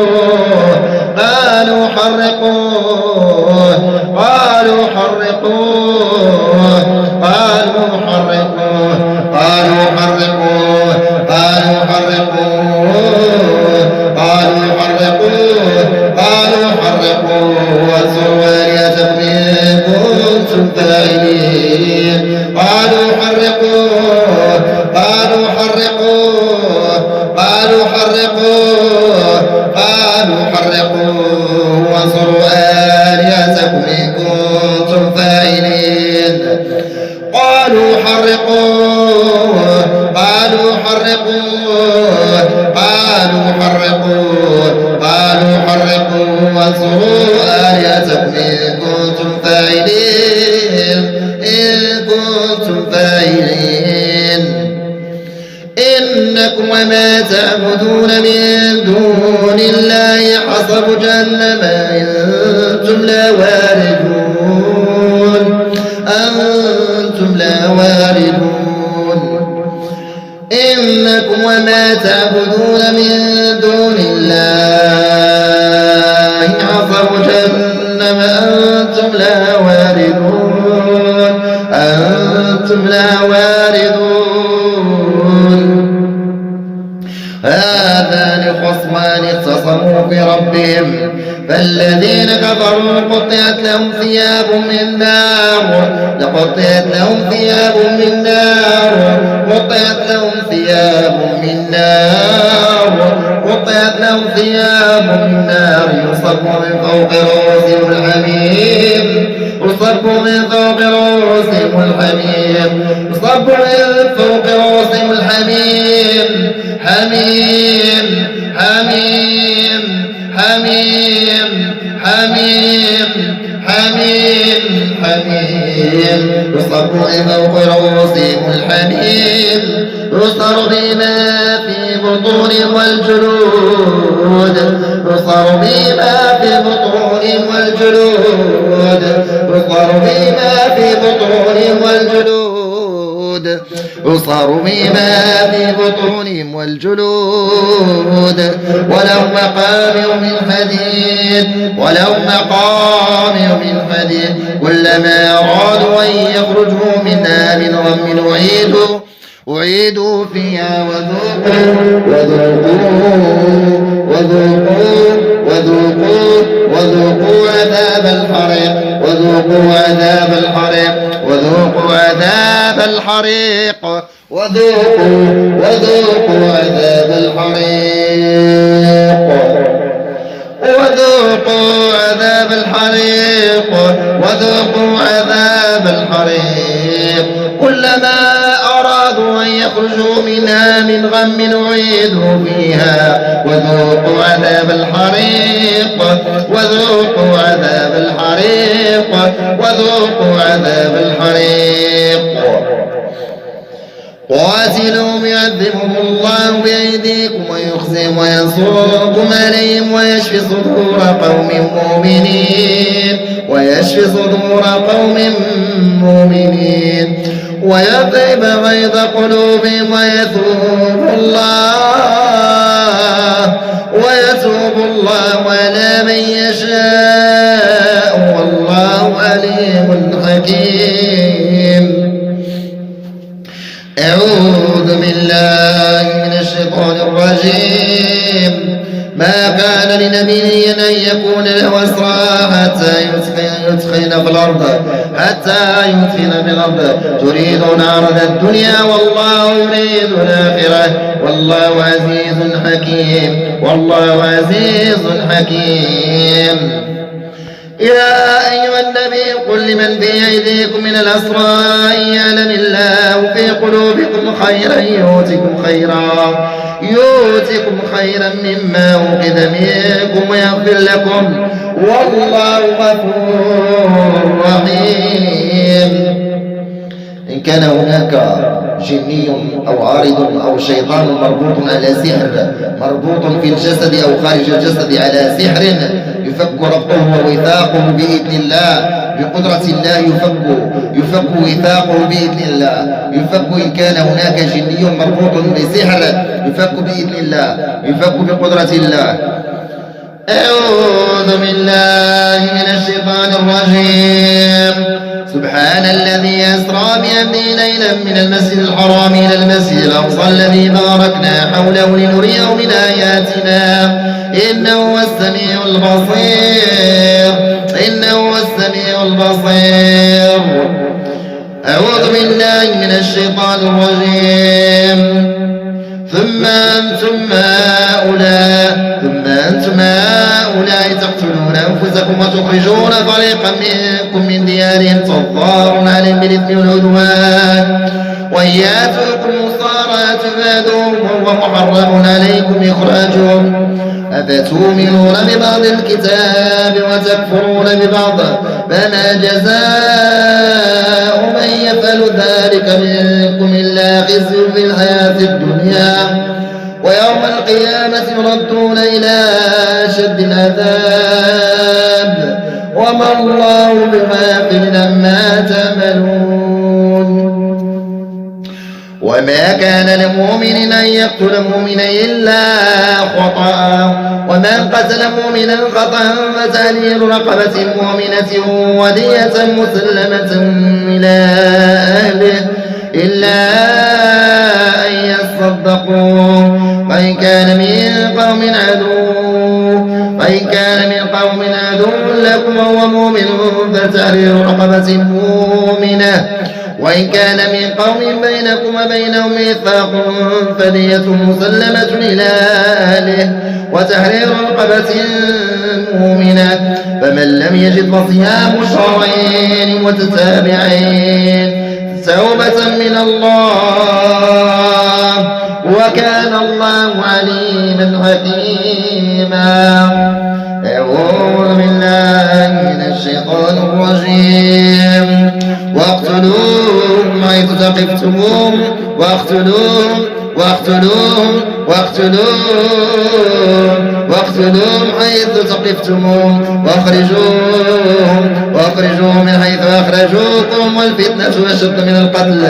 وانصروا آلهتكم إن كنتم فاعلين قالوا حرقوه وانصروا آلهتكم إن كنتم فاعلين قالوا حرقوه وانصروا آلهتكم إن كنتم فاعلين إنكم وما تعبدون من دون الله حصب جهنم أنتم لا واردون إنكم وما تعبدون من دون الله حصب جهنم أنتم لا واردون هذان خصمان اختصموا في ربهم فالذين كفروا قطعت لهم ثياب من نار يصب من فوق رؤوسهم الحميم يصب من فوق رؤوسهم الحميم يصهر بما في بطونهم والجلود ولهم مقامع من حديد كلما أرادوا أن يخرجوا منها من غم أعيدوا فيها وذوقوا عذاب الحريق كلما أرادوا أن يخرجوا منها من غم أعيدوا فيها وذوقوا عذاب الحريق وذوقوا عذاب الحريق وذوقوا عذاب الحريق قاتلهم يعذبهم الله بأيديكم ويخزيهم وينصركم عليهم ويشفي صدور قوم مؤمنين ويذهب غيظ قلوبهم ويتوب الله على من يشاء والله عليم حكيم. أعوذ بالله من الشيطان الرجيم. ما كان لنبي أن يكون له أسرى حتى يثخن في الأرض تريدون عرض الدنيا والله يريد الآخرة والله عزيز حكيم. يا أيها النبي قل لمن في أيديكم من الأسرى إن يعلم الله في قلوبكم خيرا يؤتكم خيرا مما أخذ منكم ويغفر لكم والله غفور رحيم. إن كان هناك جني أو عارض أو شيطان مربوط في الجسد أو خارج الجسد على سحر يفك ربطه ووثاقه بإذن الله بقدرة الله يفك وثاقه بإذن الله إن كان هناك جني مربوط بسحر يفك بإذن الله يفك بقدرة الله. أعوذ بالله من الشيطان الرجيم. سبحان الذي أسرى بعبده ليلا من المسجد الحرام إلى المسجد الأقصى الذي باركنا حوله لنريه من آياتنا إنه هو السميع البصير. أعوذ بالله من الشيطان الرجيم. ثم أنتم هؤلاء تقتلون أنفسكم وتخرجون فريقا منكم من ديارهم تظاهرون عليهم بالإثم والعدوان وإن يأتوكم أسارى تفادوهم وهو محرم عليكم إخراجهم أفتؤمنون ببعض الكتاب وتكفرون ببعض فما جزاء من يفعل ذلك منكم إلا خزي في الحياة الدنيا ويوم القيامة يردون إلى أشد العذاب وما الله بغافل عما تعملون. وما كان لمؤمن أن يقتل مؤمنا إلا خطأ ومن قتل مؤمنا خطأ فتحرير رقبة مؤمنة ودية مسلمة إلى أهله إلا أن يصدقوا فإن كان من قوم عدو لكم وهو مؤمن فتحرير رقبة مؤمنة وإن كان من قوم بينكم وبينهم ميثاق فدية مسلمة إلى أهله وتحرير رقبة مؤمنة فمن لم يجد فصيام شهرين متتابعين توبة من الله وكان الله عليما حكيما. أعوذ بالله من الشيطان الرجيم. واقتلوهم حيث ثقفتموهم واقتلوهم حيث ثقفتموهم واخرجوهم من حيث أخرجوكم والفتنة أشد من القتل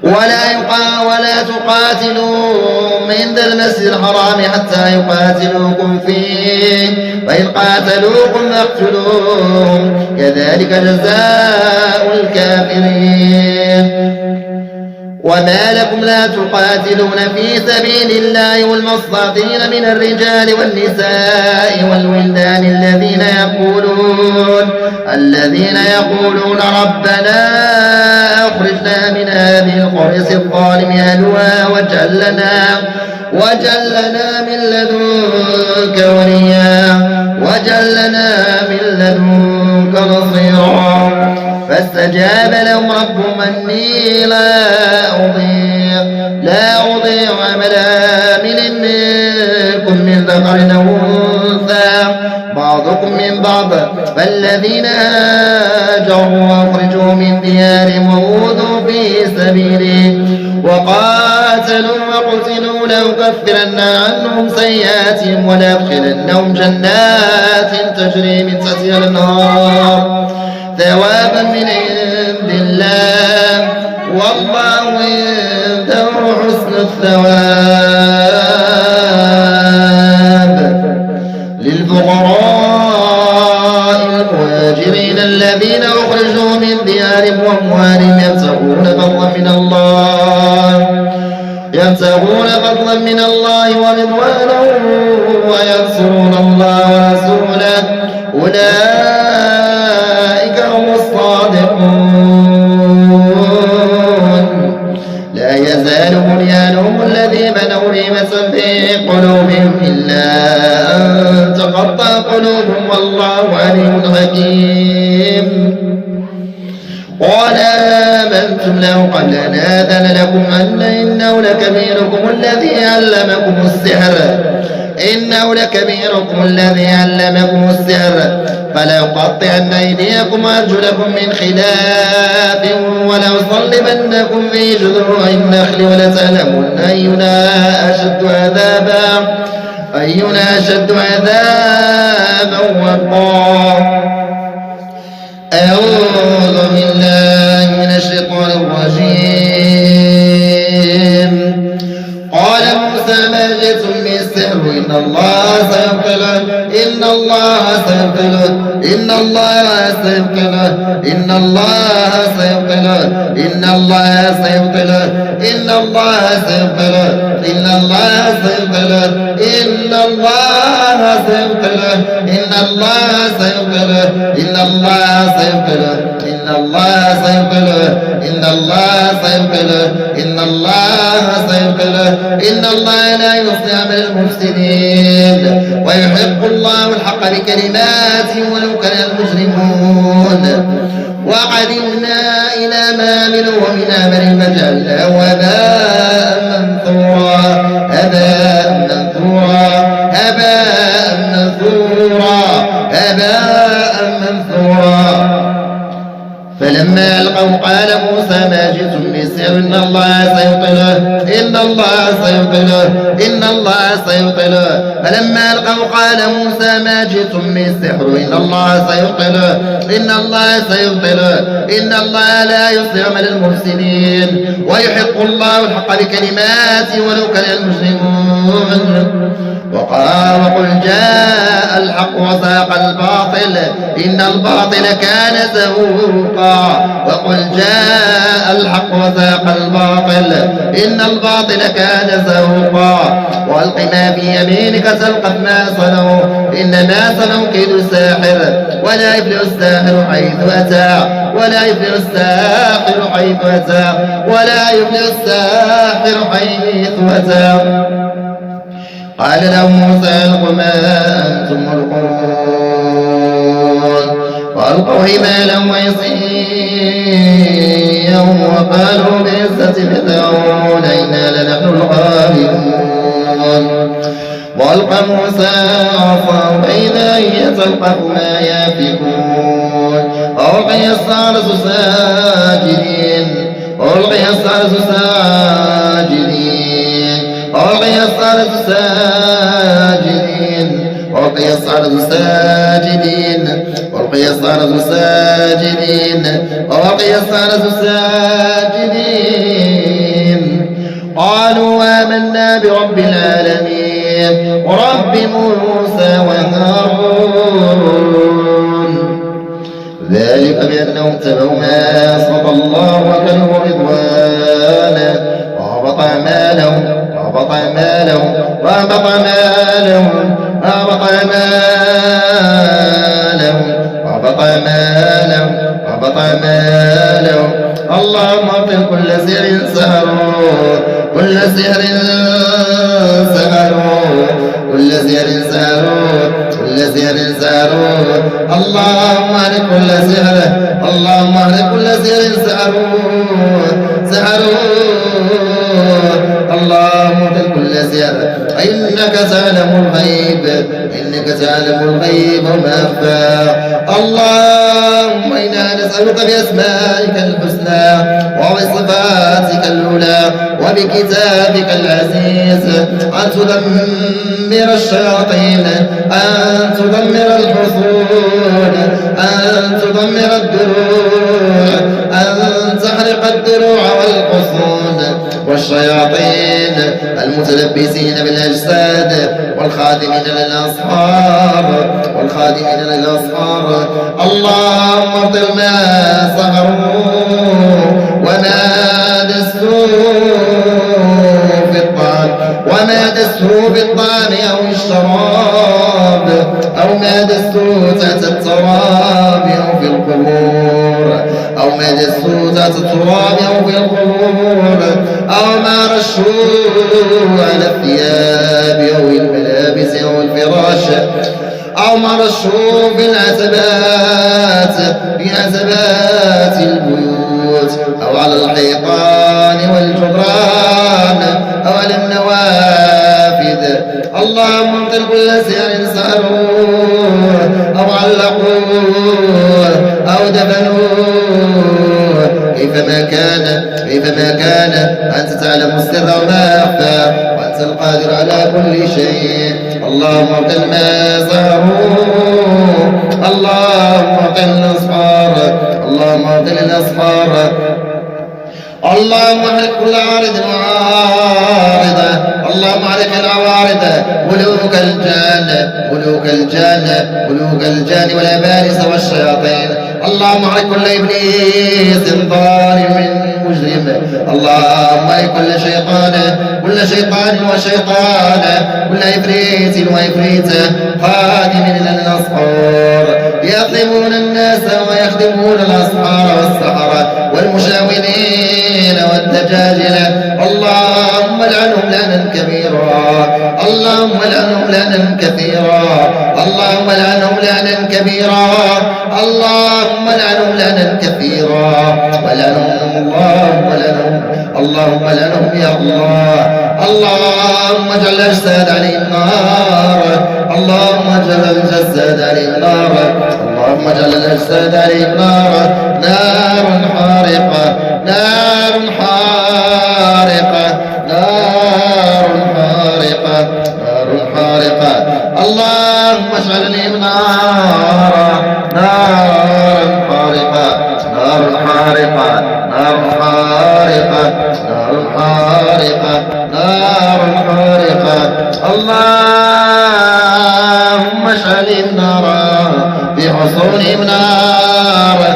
ولا تقاتلوهم عند المسجد الحرام حتى يقاتلوكم فيه فإن قاتلوكم فاقتلوهم كذلك جزاء الكافرين. وما لكم لا تقاتلون في سبيل الله والمستضعفين من الرجال والنساء والولدان الذين يقولون ربنا أخرجنا من هذه القرية الظالم أهلها واجعل لنا من لدنك وليا واجعل لنا من لدنك نصيرا فاستجاب لهم ربهم أني لا أضيع عمل عامل منكم من ذكر أو أنثى بعضكم من بعض فالذين هاجروا وأخرجوا من ديارهم وأوذوا في سبيلي وقاتلوا وقتلوا لأكفرن عنهم سيئاتهم ولأدخلنهم جنات تجري من تحتها الأنهار ثوابا من عند الله والله عنده حسن الثواب. للفقراء المهاجرين الذين أخرجوا من ديارهم وأموالهم يبتغون فضلا من الله ورضوانه وينصرون الله ورسوله أولئك هم الصادقون. لا يزال بنيانهم الذي بنوا ريبة في قلوبهم إلا أن تقطع قلوبهم والله عليم حكيم. قال آمنتم له قبل أن آذن لكم أن إنه لكبيركم الذي علمكم السحر فلأقطعن أيديكم وأرجلكم من خلاف ولأصلبنكم في جذوع النخل ولتعلمن أينا أشد عذابا وقا. أعوذ بالله من الشيطان الرجيم. قال موسى ما جئتم بالسحر إن الله سيبطله إن الله سيبطله إن الله سيبطله إن الله سيبطله إن الله سيبطله إن الله سيبطله إن الله سيبطله إن الله سيبطله إن الله سيبطله إن الله سيبطله إن الله سيبطله إن الله سيبطله إن الله سيبطله إن الله لا يصلح عمل المفسدين ويحق الله الحق بكلماته ولو كره المجرمون. وقدمنا إلى ما عملوا من عمل فجعلناه هباء منثورا هباء منثورا هباء منثورا هباء منثورا. فلما ألقوا قال موسى ما جئتم بالسحر إن الله سيبطله إن الله سيبطله إن الله سيبطله. فلما ألقوا قال موسى ما جئتم بالسحر إن الله سيبطله إن الله سيبطله إن الله لا يصلح عمل المفسدين ويحق الله الحق بكلماته ولو كره المجرمون. وقل جاء الحق وزهق الباطل إن الباطل كان زهوقا. وقل جاء الحق وزهق الباطل إن الباطل كان زهوقا. وألق ما في يمينك تلقف ما صنعوا إنما صنعوا كيد الساحر ولا يفلح الساحر حيث أتى ولا يفلح الساحر حيث أتى ولا يفلح الساحر حيث أتى. قال له موسى ألقوا ما أنتم ملقون فألقوا حبالهم وعصيهم وقالوا بعزة فرعون إنا لنحن الغالبون. وألقى موسى عصاه فإذا هي تلقف ما يافكون وألقي السحرة ساجدين وألقي السحرة ساجدين وألقي السحرة ساجدين وألقي السحرة ساجدين وألقي السحرة ساجدين وألقي السحرة ساجدين. قالوا آمنا برب العالمين ورب موسى وهارون. ذلك بأنهم اتبعوا ما أسخط الله وكرهوا رضوانه وهبط أعمالهم وهبط أعمالهم وهبط أعمالهم وهبط أعمالهم وهبط أعمالهم وهبط أعمالهم. اللهم ابطل كل سحر سحروا كل سحر سحروا كل سحر سحروا كل كل سحر سحروه اللهم اهلك كل سحر اللهم اهلك كل سحر سحروه اللهم اهلك كل سحر إنك تعلم الغيب إنك تعلم الغيب وما أخفى اللهم إنا نسألك بأسمائك الحسنى وبصفاتك العلى وبكتابك العزيز أن تدمر الشياطين أن تدمر الحصون أن تدمر الدروع أن تحرق الدروع والحصون والشياطين المتلبسين بالأجساد والخادمين للأصحاب اللهم ابطل ما سهروا وما دسوا في الطعام أو الشراب أو ما دسوا تحت التراب أو في القبور أو ما دسوا تحت التراب أو في القبور أو ما رشوا على الثياب أو الملابس أو الفراش أو ما رشوا في عتبات البيوت أو على الحيطان والجدران أو على النوافذ اللهم ابطل كل سحر سحروه أو علقوه أو دفنوه كيفما كان أنت تعلم السر وما أخفى وأنت القادر على كل شيء اللهم ابطل ما سحروه اللهم ابطل الأسحار اللهم ابطل الأسحار اللهم اهلك كل عارض وعارضة اللهم اهلك العوارض ملوك الجان والأبارس والشياطين اللهم اهلك كل إبليس ظالم مجرم اللهم اهلك كل شيطان وشيطان كل عفريت وعفريتة خادم للأسحار يظلمون الناس ويخدمون الأسحار والسحرة والمشاورين والدجاجلة اللهم لعنهم لعنا كبيرا اللهم لعنهم لعنا كثيرا اللهم لعنهم لعنا كبيرا اللهم لعنهم لعنا كثيرا اللهم لعنهم يا الله اللهم اجعل الأجساد عليهم نار اللهم اجعل الأجساد عليهم نار اللهم اجعل الأجساد عليهم نار حارقة نار حارقة اللهم اجعل عليهم نارا حارقة اللهم اجعل النار بحصونهم نارا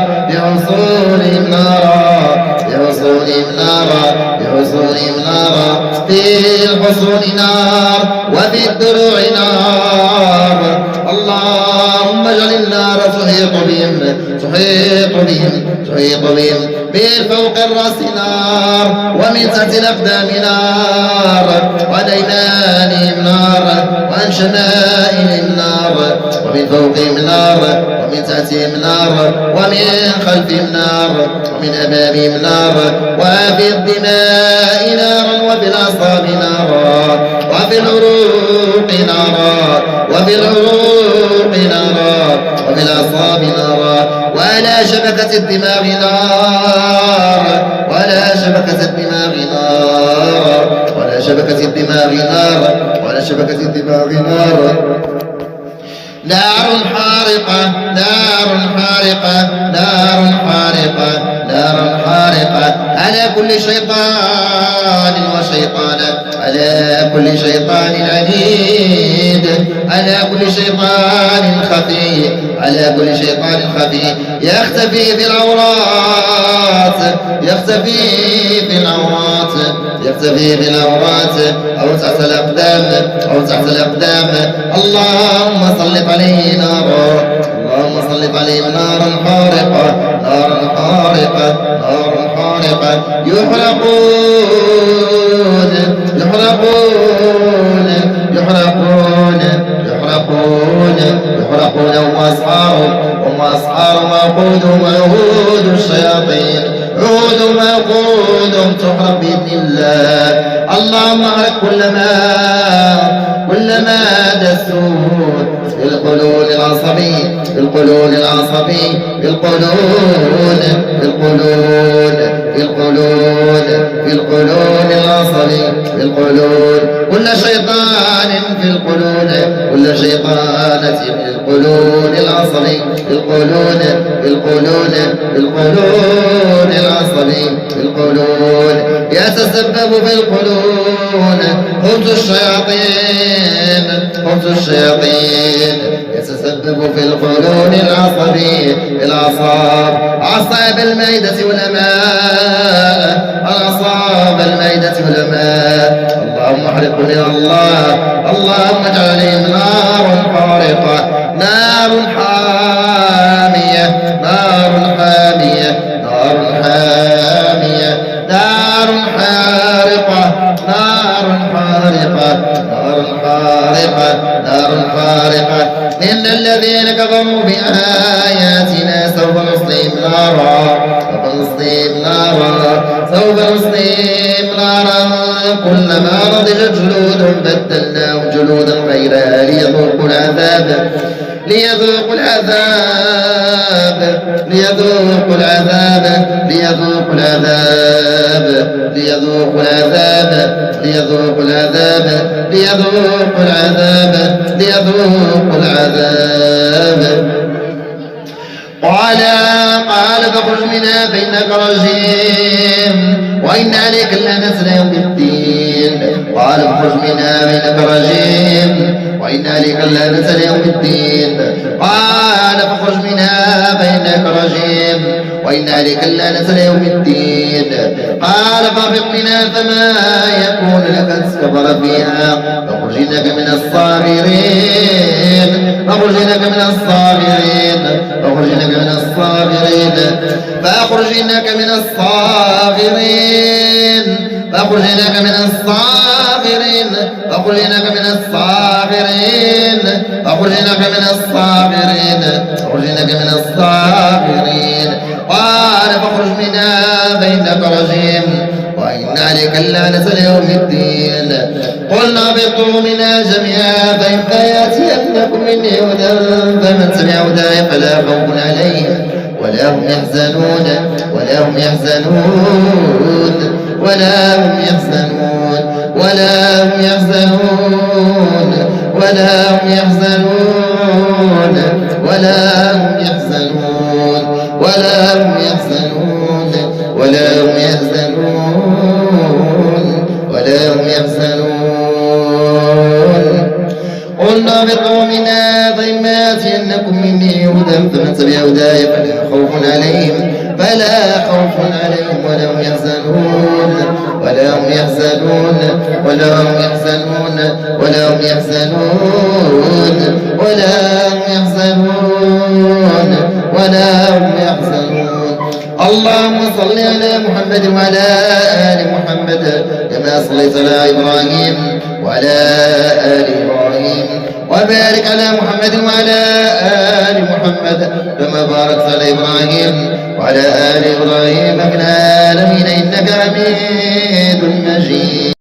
في الحصون نار وفي الدروع نار اللهم اجعل النار تحيط بهم من فوق الرأس نار ومن تحت الأقدام نار وعن أيمانهم نار وعن شمائلهم نار ومن فوقهم نار ومن تحتهم نار ومن خلفهم نار ومن أمامهم نار وفي الدماء نارا وفي الأعصاب نارا وفي العروق نارا وفي الأعصاب نارا وعلى شبكة الدماغ نار وعلى شبكة الدماغ نار نار حارقة على كل شيطان وشيطانة على كل شيطان عنيد على كل شيطان خفي يختفي في العورات أو تحت الأقدام اللهم سلط عليه نارا حارقة يحرقون كلما دسوا بالقولون العصبي بالقولون العصبي بالقولون العصبي بالقولون كل شيطان في القولون كل شيطانة في القولون العصبي بالقولون العصبي بالقولون يتسبب في القولون خبز الشياطين يتسبب في القولون العصبي أعصاب المعدة والأماء اللهم احرقهم يا الله اللهم اجعل عليهم نار حارقة نار حامية إن الذين كفروا بآياتنا سوف نصليهم نارا كلما نضجت جلودهم بدلناهم جلودا غيرها ليذوقوا العذاب قال فاخرج منها فإنك رجيم وإن عليك اللعنة إلى يوم الدين قال فاخرج منها فإنك رجيم وإن عليك اللعنة إلى يوم الدين قال فاخرج منها فإنك رجيم وإن عليك اللعنة إلى يوم الدين قال فاهبط منها فما يكون لك أن تستكبر فيها فاخرج إنك من الصاغرين فاخرج إنك من الصاغرين قال فاخرج منها فإنك رجيم وإن عليك اللعنة ليوم الدين قلنا اهبطوا منها جميعا فإما يأتينكم مني هدى فمن تبع هداي فلا خوف عليهم ولا هم يحزنون قلنا اهبطوا منها فإما يأتينكم مني هدى فمن تبع هداي فلا خوف عليهم ولا هم يحزنون اللهم صل على محمد وعلى آل محمد كما صليت على إبراهيم وعلى آل إبراهيم وبارك على محمد وعلى آل محمد كما باركت على إبراهيم وعلى آل إبراهيم في العالمين إنك حميد مجيد.